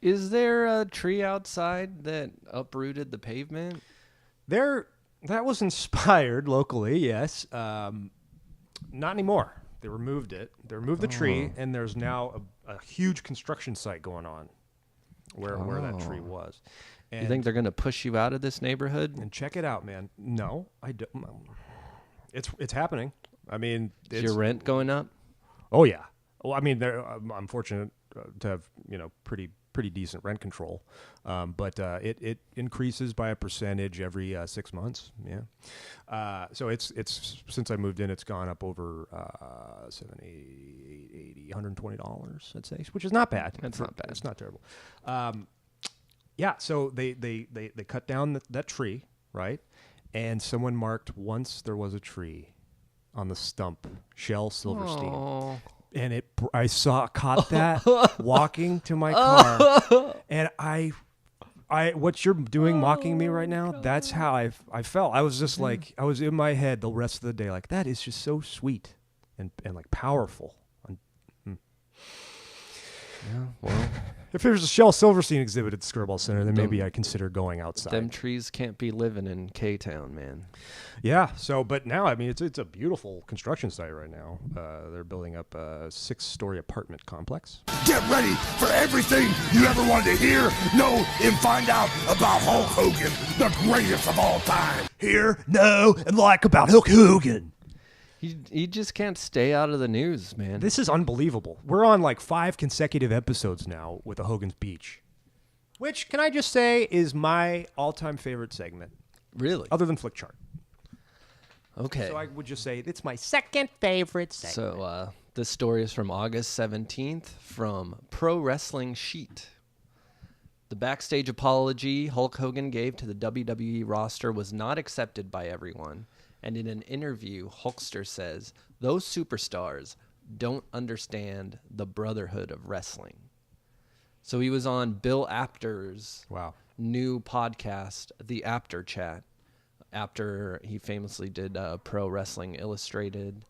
S2: Is there a tree outside that uprooted the pavement?
S1: That was inspired locally, yes. Not anymore. They removed it. They removed the tree, and there's now a huge construction site going on where that tree was. And
S2: you think they're going to push you out of this neighborhood?
S1: And check it out, man. No, I don't. It's happening. I mean,
S2: is your rent going up?
S1: Oh yeah. Well, I mean, I'm fortunate to have pretty decent rent control, but it increases by a percentage every 6 months. Yeah. So it's since I moved in, it's gone up over $70, $80, $120, I'd say, which is not bad.
S2: That's not bad.
S1: It's not terrible. Yeah. So they cut down that tree, right? And someone marked once there was a tree on the stump, Shell Silverstein.
S2: Aww.
S1: And caught that walking to my car, and I what you're doing, mocking me right now, that's how I felt. I was just like, I was in my head the rest of the day, like, that is just so sweet and like powerful.
S2: Yeah, well,
S1: if there's a Shel Silverstein exhibit at the Skirball Center, then maybe I consider going outside.
S2: them trees can't be living in K-Town, man.
S1: Yeah. So, but now, I mean, it's a beautiful construction site right now. They're building up a 6-story apartment complex.
S5: Get ready for everything you ever wanted to hear, know, and find out about Hulk Hogan, the greatest of all time.
S1: Hear, know, and like about Hulk Hogan.
S2: He just can't stay out of the news, man.
S1: This is unbelievable. We're on like 5 consecutive episodes now with the Hogan's Beach, which, can I just say, is my all-time favorite segment.
S2: Really?
S1: Other than Flick Chart.
S2: Okay.
S1: So I would just say it's my second favorite segment.
S2: So this story is from August 17th from Pro Wrestling Sheet. The backstage apology Hulk Hogan gave to the WWE roster was not accepted by everyone. And in an interview, Hulkster says, those superstars don't understand the brotherhood of wrestling. So he was on Bill Apter's new podcast, The Apter Chat, after he famously did Pro Wrestling Illustrated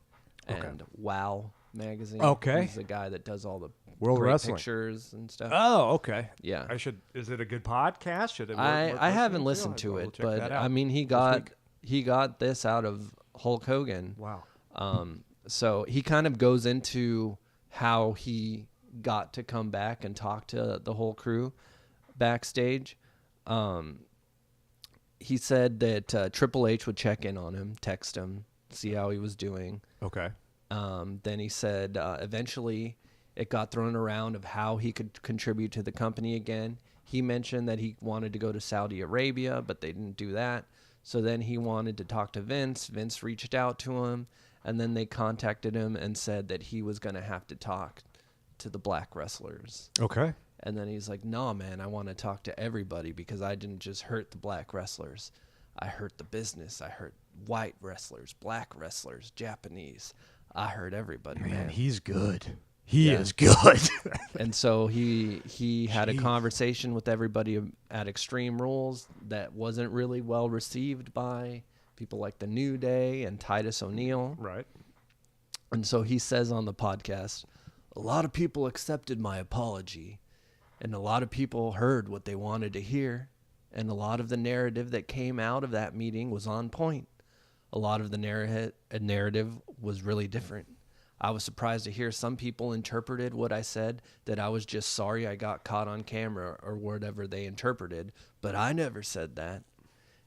S2: and WOW magazine.
S1: Okay.
S2: He's the guy that does all the
S1: World
S2: great
S1: Wrestling
S2: pictures and stuff.
S1: Oh, okay.
S2: Yeah.
S1: Is it a good podcast? Should it?
S2: I haven't listened to it, but I mean, he got this out of Hulk Hogan.
S1: Wow.
S2: So he kind of goes into how he got to come back and talk to the whole crew backstage. He said that Triple H would check in on him, text him, see how he was doing.
S1: Okay.
S2: Then he said eventually it got thrown around of how he could contribute to the company again. He mentioned that he wanted to go to Saudi Arabia, but they didn't do that. So then he wanted to talk to Vince. Vince reached out to him, and then they contacted him and said that he was going to have to talk to the black wrestlers.
S1: Okay.
S2: And then he's like, no, man, I want to talk to everybody because I didn't just hurt the black wrestlers. I hurt the business. I hurt white wrestlers, black wrestlers, Japanese. I hurt everybody, man.
S1: He's good. He is good.
S2: And so he had a conversation with everybody at Extreme Rules that wasn't really well received by people like the New Day and Titus O'Neil.
S1: Right.
S2: And so he says on the podcast, a lot of people accepted my apology, and a lot of people heard what they wanted to hear, and a lot of the narrative that came out of that meeting was on point. A lot of the narrative was really different. I was surprised to hear some people interpreted what I said, that I was just sorry I got caught on camera or whatever they interpreted, but I never said that.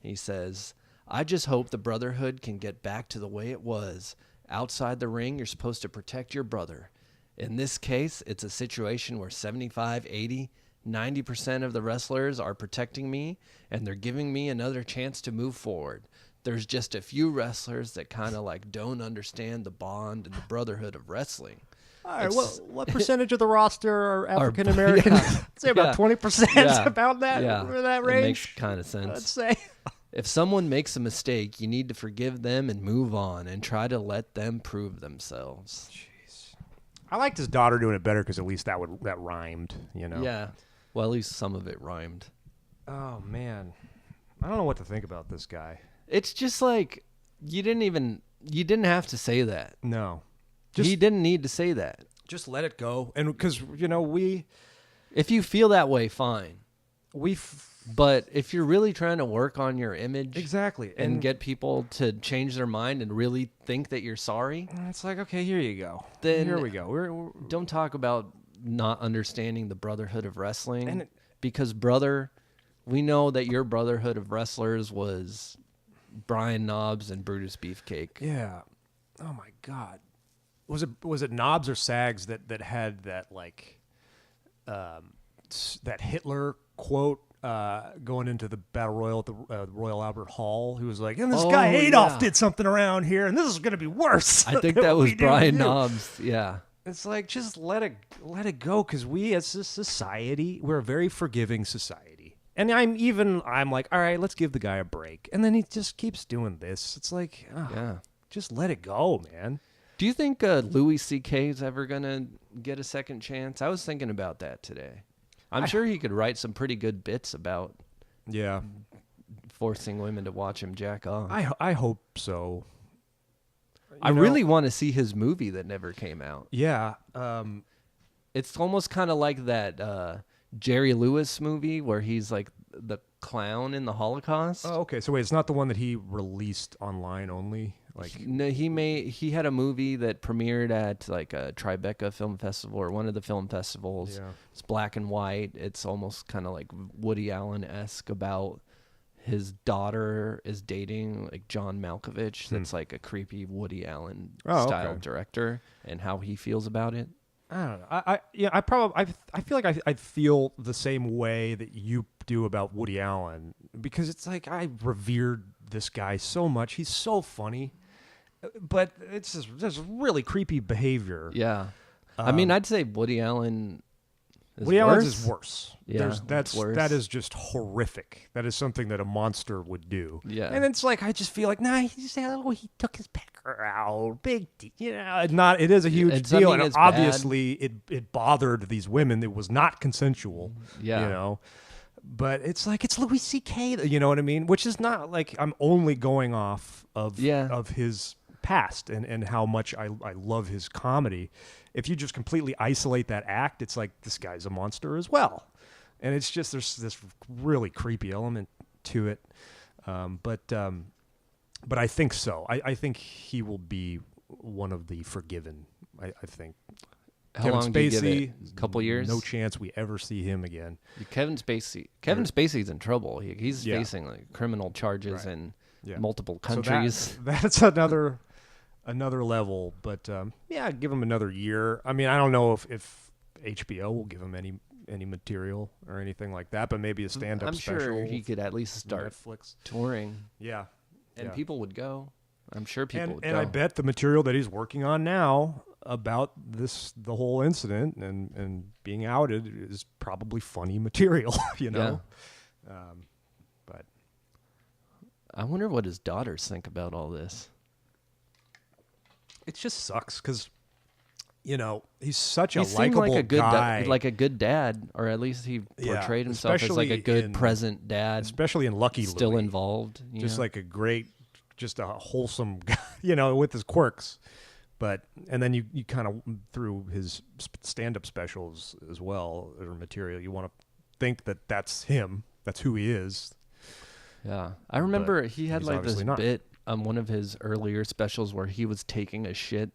S2: He says, I just hope the brotherhood can get back to the way it was. Outside the ring, you're supposed to protect your brother. In this case, it's a situation where 75, 80, 90% of the wrestlers are protecting me, and they're giving me another chance to move forward. There's just a few wrestlers that kind of like don't understand the bond and the brotherhood of wrestling.
S1: All right, what percentage of the roster are African American? Say about 20%. About that, that range.
S2: It makes kind of sense.
S1: Let's say.
S2: If someone makes a mistake, you need to forgive them and move on and try to let them prove themselves.
S1: Jeez. I liked his daughter doing it better because at least that rhymed, you know.
S2: Yeah. Well, at least some of it rhymed.
S1: Oh man, I don't know what to think about this guy.
S2: It's just like you didn't have to say that.
S1: No.
S2: He didn't need to say that.
S1: Just let it go. And because, you know,
S2: if you feel that way, fine. But if you're really trying to work on your image
S1: exactly
S2: and get people to change their mind and really think that you're sorry,
S1: it's like, okay, here you go.
S2: Then
S1: here we go.
S2: Don't talk about not understanding the brotherhood of wrestling because we know that your brotherhood of wrestlers was Brian Knobbs and Brutus Beefcake.
S1: Yeah. Oh my God. Was it Knobbs or Sags that had that like that Hitler quote going into the Battle Royal at the Royal Albert Hall? Who was like, and this guy Adolf did something around here, and this is going to be worse.
S2: I think that was Brian Knobbs. Yeah.
S1: It's like, just let it go, because we as a society, we're a very forgiving society. And I'm like, all right, let's give the guy a break. And then he just keeps doing this. It's like, just let it go, man.
S2: Do you think Louis C.K. is ever going to get a second chance? I was thinking about that today. I'm sure he could write some pretty good bits about forcing women to watch him jack off.
S1: I hope so.
S2: I really want to see his movie that never came out.
S1: Yeah.
S2: It's almost kind of like that Jerry Lewis movie where he's like the clown in the Holocaust.
S1: Oh, okay. So wait, it's not the one that he released online only?
S2: No, he had a movie that premiered at like a Tribeca Film Festival or one of the film festivals.
S1: Yeah.
S2: It's black and white. It's almost kind of like Woody Allen-esque about his daughter is dating like John Malkovich. That's like a creepy Woody Allen style director, and how he feels about it.
S1: I don't know. I feel like I feel the same way that you do about Woody Allen, because it's like I revered this guy so much. He's so funny, but it's just really creepy behavior.
S2: Yeah. I mean, I'd say Woody Allen
S1: Allen's is worse.
S2: Yeah,
S1: that is just horrific. That is something that a monster would do.
S2: Yeah.
S1: And it's like I just feel like he took his pecker out. Big deal. It is a huge deal. And obviously it bothered these women. It was not consensual.
S2: Yeah.
S1: But it's like it's Louis C.K. You know what I mean? Which is not like I'm only going off of his past and how much I love his comedy. If you just completely isolate that act, it's like this guy's a monster as well. And it's just there's this really creepy element to it. But I think so. I think he will be one of the forgiven. I think.
S2: How
S1: Kevin
S2: long
S1: Spacey,
S2: do you give it? A couple years?
S1: No chance we ever see him again.
S2: Kevin Spacey's in trouble. He's facing like criminal charges in multiple countries.
S1: So that's another level. But give him another year. I mean, I don't know if HBO will give him any material or anything like that, but maybe a stand-up special.
S2: I'm sure he could at least start
S1: Netflix
S2: touring.
S1: Yeah.
S2: And people would go. I'm sure people would go.
S1: And I bet the material that he's working on now about the whole incident and being outed is probably funny material,
S2: Yeah.
S1: But
S2: I wonder what his daughters think about all this.
S1: It just sucks because, he's such a
S2: likable
S1: guy.
S2: Like a good dad, or at least he portrayed himself as like a good present dad.
S1: Especially in Lucky
S2: Still
S1: Louie.
S2: involved.
S1: Like a great, just a wholesome guy, with his quirks. And then you kind of, through his stand-up specials as well, or material, you want to think that that's him. That's who he is.
S2: Yeah. I remember he had like this
S1: not.
S2: bit on one of his earlier specials where he was taking a shit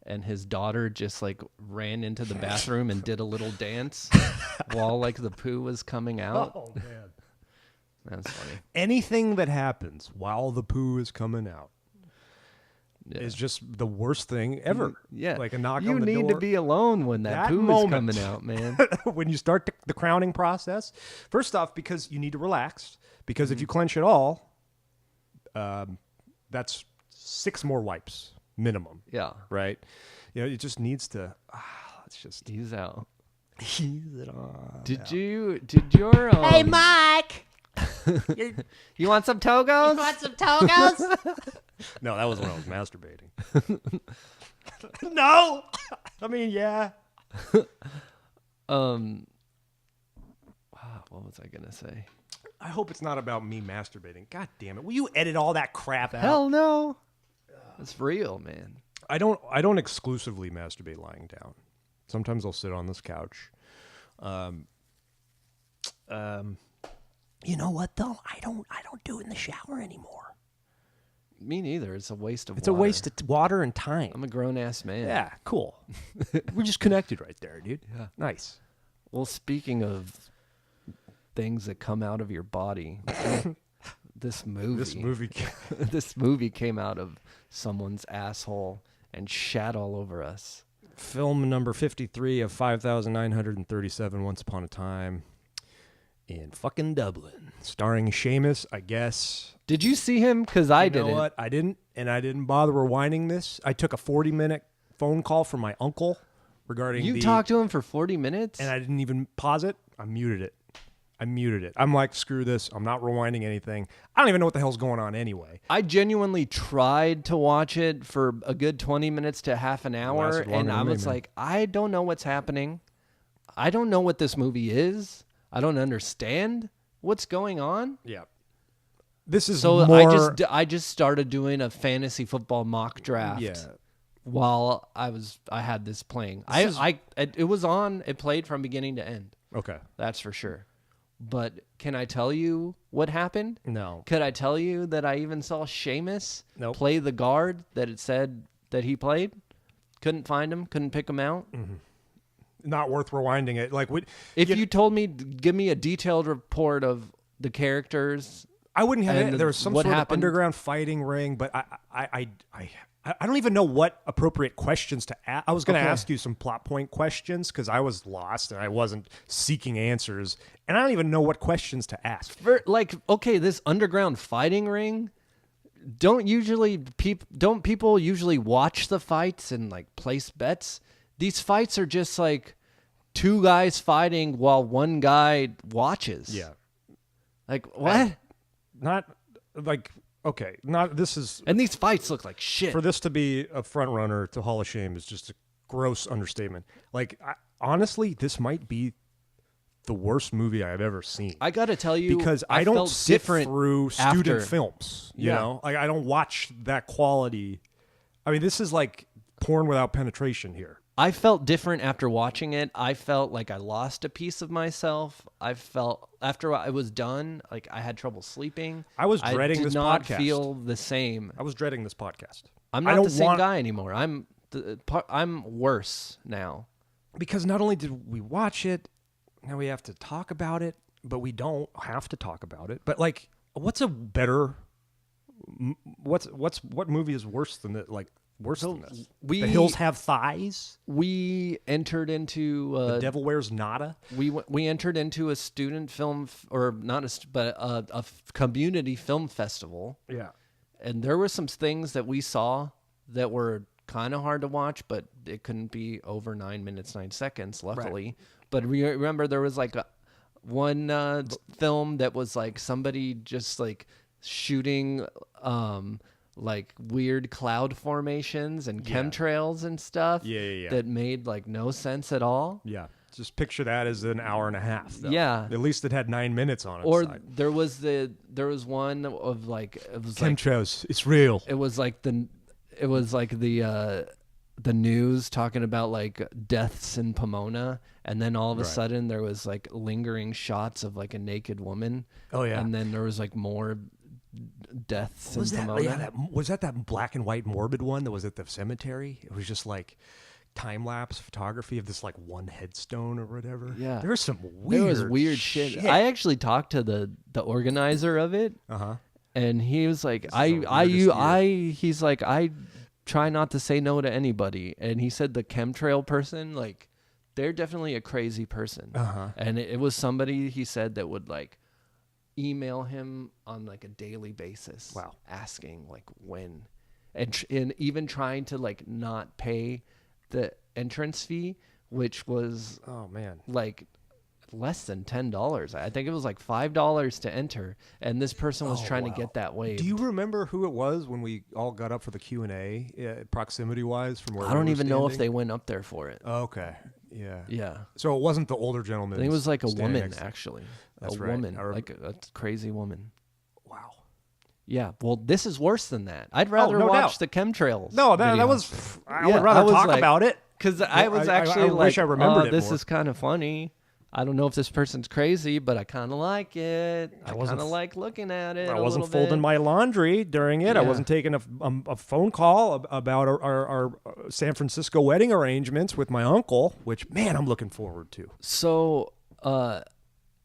S2: and his daughter just like ran into the bathroom and did a little dance while like the poo was coming out.
S1: Oh, man.
S2: That's funny.
S1: Anything that happens while the poo is coming out is just the worst thing ever.
S2: Yeah.
S1: Like a knock
S2: you
S1: on the door.
S2: You need to be alone when that poo is coming out, man.
S1: When you start the crowning process, first off, because you need to relax, because if you clench at all, that's 6 more wipes minimum.
S2: Yeah.
S1: Right? It just needs to, let's just
S2: ease out.
S1: Ease it on.
S2: Did your
S6: Hey, Mike!
S2: You want some Togos?
S6: You want some Togos?
S1: No, that was when I was masturbating. No! I mean, yeah.
S2: What was I gonna say?
S1: I hope it's not about me masturbating. God damn it. Will you edit all that crap out?
S2: Hell no. It's real, man.
S1: I don't exclusively masturbate lying down. Sometimes I'll sit on this couch.
S6: You know what though? I don't do it in the shower anymore.
S2: Me neither. It's a waste of water.
S1: It's a waste of water and time.
S2: I'm a grown-ass man.
S1: Yeah, cool. We're just connected right there, dude.
S2: Yeah.
S1: Nice.
S2: Well, speaking of things that come out of your body, this movie came out of someone's asshole and shat all over us.
S1: Film number 53 of 5,937 Once Upon a Time in fucking Dublin, starring Seamus, I guess.
S2: Did you see him? Because I didn't.
S1: You know what? I didn't, and I didn't bother rewinding this. I took a 40-minute phone call from my uncle regarding
S2: You talked to him for 40 minutes?
S1: And I didn't even pause it. I muted it. I'm like, screw this. I'm not rewinding anything. I don't even know what the hell's going on anyway.
S2: I genuinely tried to watch it for a good 20 minutes to half an hour, and I was like, I don't know what's happening. I don't know what this movie is. I don't understand what's going on.
S1: Yeah. This is
S2: so
S1: more...
S2: I just started doing a fantasy football mock draft.
S1: Yeah.
S2: While I had this playing. It was on. It played from beginning to end.
S1: Okay.
S2: That's for sure. But can I tell you what happened?
S1: No.
S2: Could I tell you that I even saw Seamus
S1: Nope.
S2: play the guard that it said that he played? Couldn't find him. Couldn't pick him out.
S1: Mm-hmm. Not worth rewinding it. Like,
S2: if you told me, give me a detailed report of the characters.
S1: I wouldn't have it. There was some sort of underground fighting ring, but I don't even know what appropriate questions to ask. I was going to ask you some plot point questions because I was lost and I wasn't seeking answers, and I don't even know what questions to ask.
S2: This underground fighting ring. Don't people usually watch the fights and like place bets? These fights are just like two guys fighting while one guy watches.
S1: Yeah.
S2: Like what?
S1: This is...
S2: And these fights look like shit.
S1: For this to be a front runner to Hall of Shame is just a gross understatement. Like, honestly, this might be the worst movie I've ever seen.
S2: I got to tell you,
S1: because I don't sit through student films. You know, like I don't watch that quality. I mean, this is like porn without penetration here.
S2: I felt different after watching it. I felt like I lost a piece of myself. I felt after I was done, like I had trouble sleeping.
S1: I was dreading this podcast.
S2: I did not feel the same.
S1: I was dreading this podcast.
S2: I'm not the same guy anymore. I'm worse now.
S1: Because not only did we watch it, now we have to talk about it, but we don't have to talk about it. But like, what's a better? What movie is worse than that? Like. Worse than this. The Hills Have Thighs.
S2: We entered into
S1: The Devil Wears Nada.
S2: We entered into a student film, but a community film festival.
S1: Yeah,
S2: and there were some things that we saw that were kind of hard to watch, but it couldn't be over 9 minutes 9 seconds. Luckily, right. But remember there was like one film that was like somebody just like shooting. Like weird cloud formations and chemtrails and stuff that made like no sense at all.
S1: Yeah. Just picture that as an hour and a half. Though.
S2: Yeah.
S1: At least it had 9 minutes on it.
S2: Or there was one of like it was
S1: chemtrails. Like, it's real.
S2: It was like the news talking about like deaths in Pomona, and then all of a sudden there was like lingering shots of like a naked woman.
S1: Oh yeah.
S2: And then there was like more deaths in Pomona.
S1: Yeah, was that black and white morbid one that was at the cemetery? It was just like time-lapse photography of this like one headstone or whatever.
S2: Yeah.
S1: There was some weird shit.
S2: I actually talked to the organizer of it.
S1: Uh-huh.
S2: And he was like, he's like, I try not to say no to anybody. And he said the chemtrail person, like, they're definitely a crazy person.
S1: Uh-huh.
S2: And it was somebody, he said, that would like email him on like a daily basis.
S1: Wow.
S2: Asking like when, and even trying to like not pay the entrance fee, which was like less than $10. I think it was like $5 to enter, and this person was trying to get that waived.
S1: Do you remember who it was when we all got up for the Q&A, proximity wise, from where
S2: I don't even know if they went up there for it.
S1: Oh, okay. Yeah.
S2: So
S1: it wasn't the older gentleman.
S2: I think it was like a woman, actually.
S1: That's
S2: a woman, like a crazy woman.
S1: Wow.
S2: Yeah. Well, this is worse than that. I'd rather watch the chemtrails.
S1: No, that was. I would rather talk about it
S2: because I was actually like,
S1: wish I remembered it
S2: this
S1: more.
S2: is kind of funny. I don't know if this person's crazy, but I kind of like it. I kind of like looking at it.
S1: I wasn't folding my laundry during it.
S2: Yeah.
S1: I wasn't taking a phone call about our San Francisco wedding arrangements with my uncle, which, man, I'm looking forward to.
S2: So I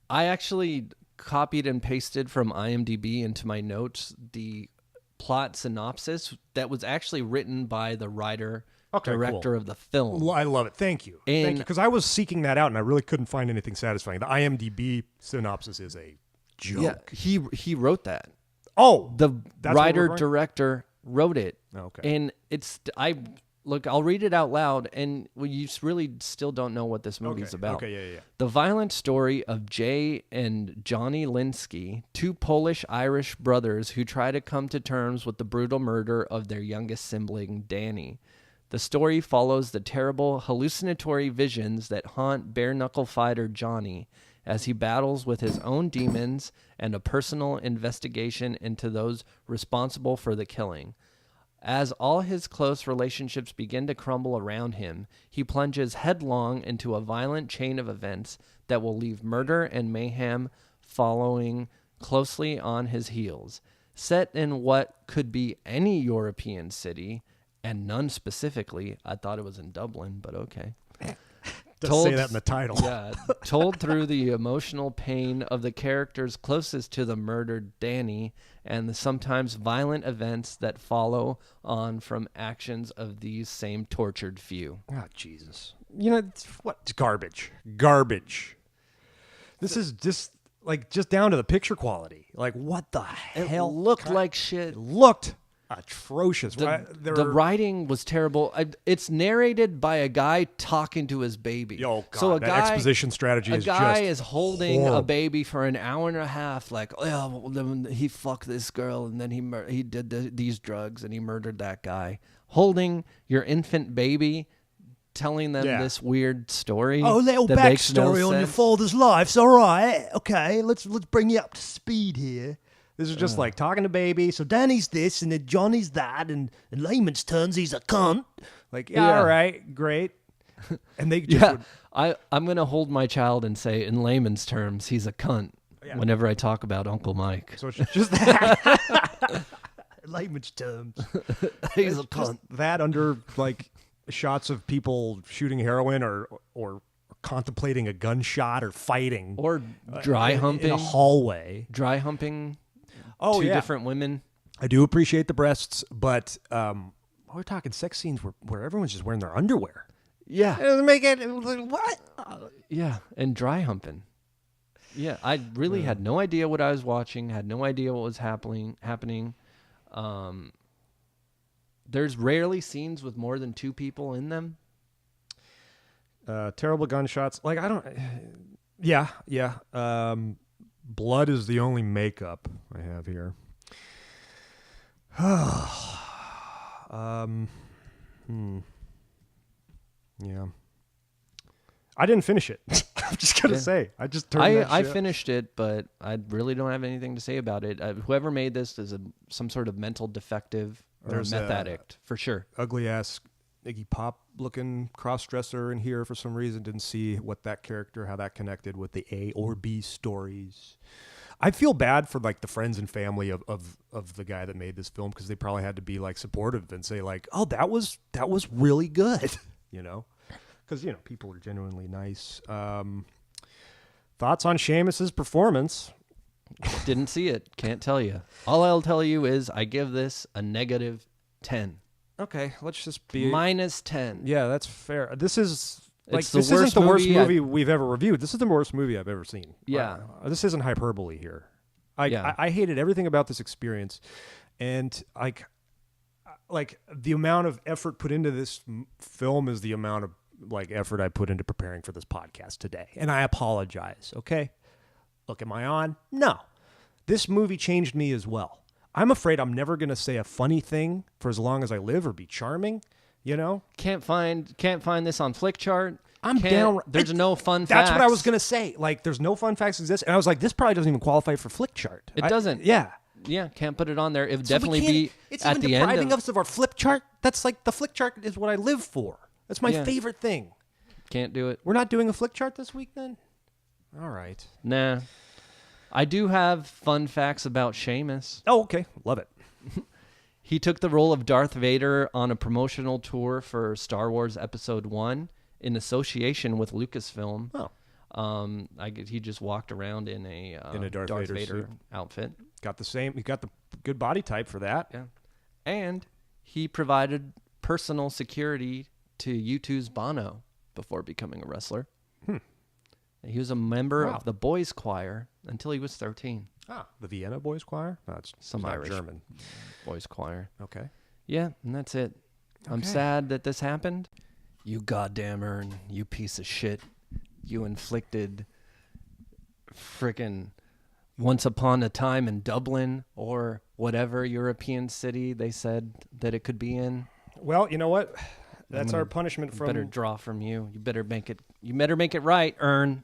S2: actually copied and pasted from IMDb into my notes the plot synopsis that was actually written by the writer director of the film.
S1: I love it. Thank you. Because I was seeking that out and I really couldn't find anything satisfying. The IMDb synopsis is a joke.
S2: Yeah, he wrote that.
S1: Oh,
S2: the writer director wrote it.
S1: Okay.
S2: And I'll read it out loud, and you really still don't know what this movie's about.
S1: Okay, yeah.
S2: The violent story of Jay and Johnny Linsky, two Polish-Irish brothers who try to come to terms with the brutal murder of their youngest sibling, Danny. The story follows the terrible hallucinatory visions that haunt bare-knuckle fighter Johnny as he battles with his own demons and a personal investigation into those responsible for the killing. As all his close relationships begin to crumble around him, he plunges headlong into a violent chain of events that will leave murder and mayhem following closely on his heels. Set in what could be any European city, and none specifically. I thought it was in Dublin, but okay.
S1: Does say that in the title.
S2: Yeah, told through the emotional pain of the characters closest to the murdered Danny and the sometimes violent events that follow on from actions of these same tortured few.
S1: Oh, Jesus. You know, it's garbage. Garbage. This is just down to the picture quality. Like, what the hell?
S2: It looked like shit.
S1: It looked atrocious.
S2: The writing was terrible. It's narrated by a guy talking to his baby.
S1: Oh, God.
S2: So
S1: that exposition strategy is just
S2: a guy is holding
S1: horrible.
S2: a baby for an hour and a half, like, oh, well, then he fucked this girl, and then he did these drugs, and he murdered that guy. Holding your infant baby, telling them this weird story.
S6: Oh, little
S2: that makes no
S6: backstory on your
S2: sense.
S6: father's life's all right. Okay, let's bring you up to speed here.
S1: This is just like talking to baby.
S6: So Danny's this, and then Johnny's that, and in layman's terms, he's a cunt.
S1: Like,
S2: Yeah.
S1: all right, great. And they just would,
S2: I'm going to hold my child and say, in layman's terms, he's a cunt whenever I talk about Uncle Mike.
S1: so it's just that.
S6: In layman's terms.
S2: He's a
S1: Just
S2: cunt.
S1: that under like shots of people shooting heroin or contemplating a gunshot or fighting
S2: Or dry humping.
S1: in a hallway.
S2: Dry humping
S1: Oh,
S2: two
S1: yeah.
S2: different women.
S1: I do appreciate the breasts, but we're talking sex scenes where everyone's just wearing their underwear.
S2: Yeah.
S1: It doesn't make it. What?
S2: Yeah, and dry humping. Yeah, I really had no idea what I was watching, had no idea what was happening. There's rarely scenes with more than two people in them.
S1: Terrible gunshots. Like, I don't. Yeah. Blood is the only makeup I have here. Yeah. I didn't finish it. I'm just gonna say. I just turned that
S2: I
S1: shit.
S2: finished it, but I really don't have anything to say about it. Whoever made this is some sort of mental defective or
S1: There's
S2: a meth
S1: a-
S2: addict for sure.
S1: Ugly ass Iggy Pop looking cross dresser in here for some reason. Didn't see what that character, how that connected with the A or B stories. I feel bad for like the friends and family of the guy that made this film, because they probably had to be like supportive and say like, oh, that was really good, you know, because you know people are genuinely nice. Thoughts on Seamus's performance?
S2: Didn't see it. Can't tell you. All I'll tell you is I give this a negative 10.
S1: Okay, let's just be
S2: Minus 10.
S1: Yeah, that's fair. This is like
S2: It's the
S1: this isn't
S2: worst
S1: the worst
S2: movie
S1: movie we've ever reviewed. This is the worst movie I've ever seen.
S2: Yeah.
S1: This isn't hyperbole here.
S2: Yeah.
S1: I hated everything about this experience, and like the amount of effort put into this film is the amount of like effort I put into preparing for this podcast today, and I apologize. Okay, look, am I on? No, this movie changed me as well. I'm afraid I'm never going to say a funny thing for as long as I live or be charming, you know?
S2: Can't find this on Flickchart.
S1: I'm
S2: Can't-
S1: down.
S2: There's no fun
S1: That's
S2: facts.
S1: what I was going to say. Like, there's no fun facts exist. And I was like, this probably doesn't even qualify for Flickchart.
S2: It doesn't.
S1: Yeah.
S2: Yeah, can't put it on there. It would
S1: So we
S2: definitely
S1: can't-
S2: be
S1: it's
S2: at
S1: even
S2: the end.
S1: depriving
S2: Of,
S1: us of our flip chart. That's like the flick chart is what I live for. That's my
S2: Yeah.
S1: favorite thing.
S2: can't do it.
S1: We're not doing a flick chart this week then? All right.
S2: Nah. I do have fun facts about Seamus.
S1: Oh, okay. Love it.
S2: He took the role of Darth Vader on a promotional tour for Star Wars Episode 1 in association with Lucasfilm.
S1: Oh.
S2: He just walked around in a
S1: Darth Vader suit.
S2: outfit.
S1: Got the same. He got the good body type for that.
S2: Yeah. And he provided personal security to U2's Bono before becoming a wrestler. He was a member
S1: Wow.
S2: of the boys' choir until he was 13.
S1: Ah, the Vienna Boys Choir? No, it's
S2: Some
S1: not
S2: Irish
S1: German.
S2: boys' choir.
S1: Okay.
S2: Yeah, and that's it. I'm
S1: Okay.
S2: sad that this happened. You goddamn Ern, you piece of shit. You inflicted frickin' Once Upon a Time in Dublin or whatever European city they said that it could be in.
S1: Well, you know what? That's our punishment from.
S2: Better draw from you. You better make it. You better make it right, Earn.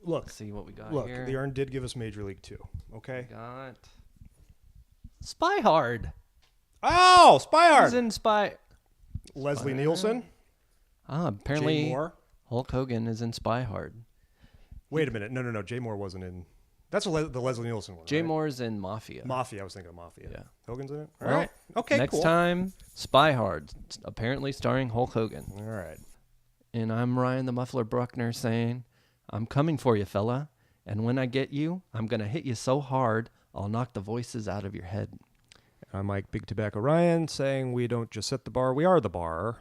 S1: Look,
S2: Let's see what we got
S1: look.
S2: here.
S1: The Earn did give us Major League 2. Okay.
S2: Got Spy Hard.
S1: Oh, Spy Hard.
S2: Who's in Spy?
S1: Leslie Nielsen.
S2: Apparently
S1: Jay Moore.
S2: Hulk Hogan is in Spy Hard.
S1: Wait a minute. No. Jay Moore wasn't in. That's the Leslie Nielsen one.
S2: Jay
S1: right?
S2: Moore's in Mafia.
S1: Mafia. I was thinking of Mafia.
S2: Yeah.
S1: Hogan's in it. All
S2: Well,
S1: right. Okay.
S2: Next
S1: cool.
S2: time, Spy Hard, apparently starring Hulk Hogan.
S1: All right.
S2: And I'm Ryan the Muffler Bruckner saying, I'm coming for you, fella. And when I get you, I'm going to hit you so hard, I'll knock the voices out of your head.
S1: I'm Mike Big Tobacco Ryan saying we don't just set the bar, we are the bar.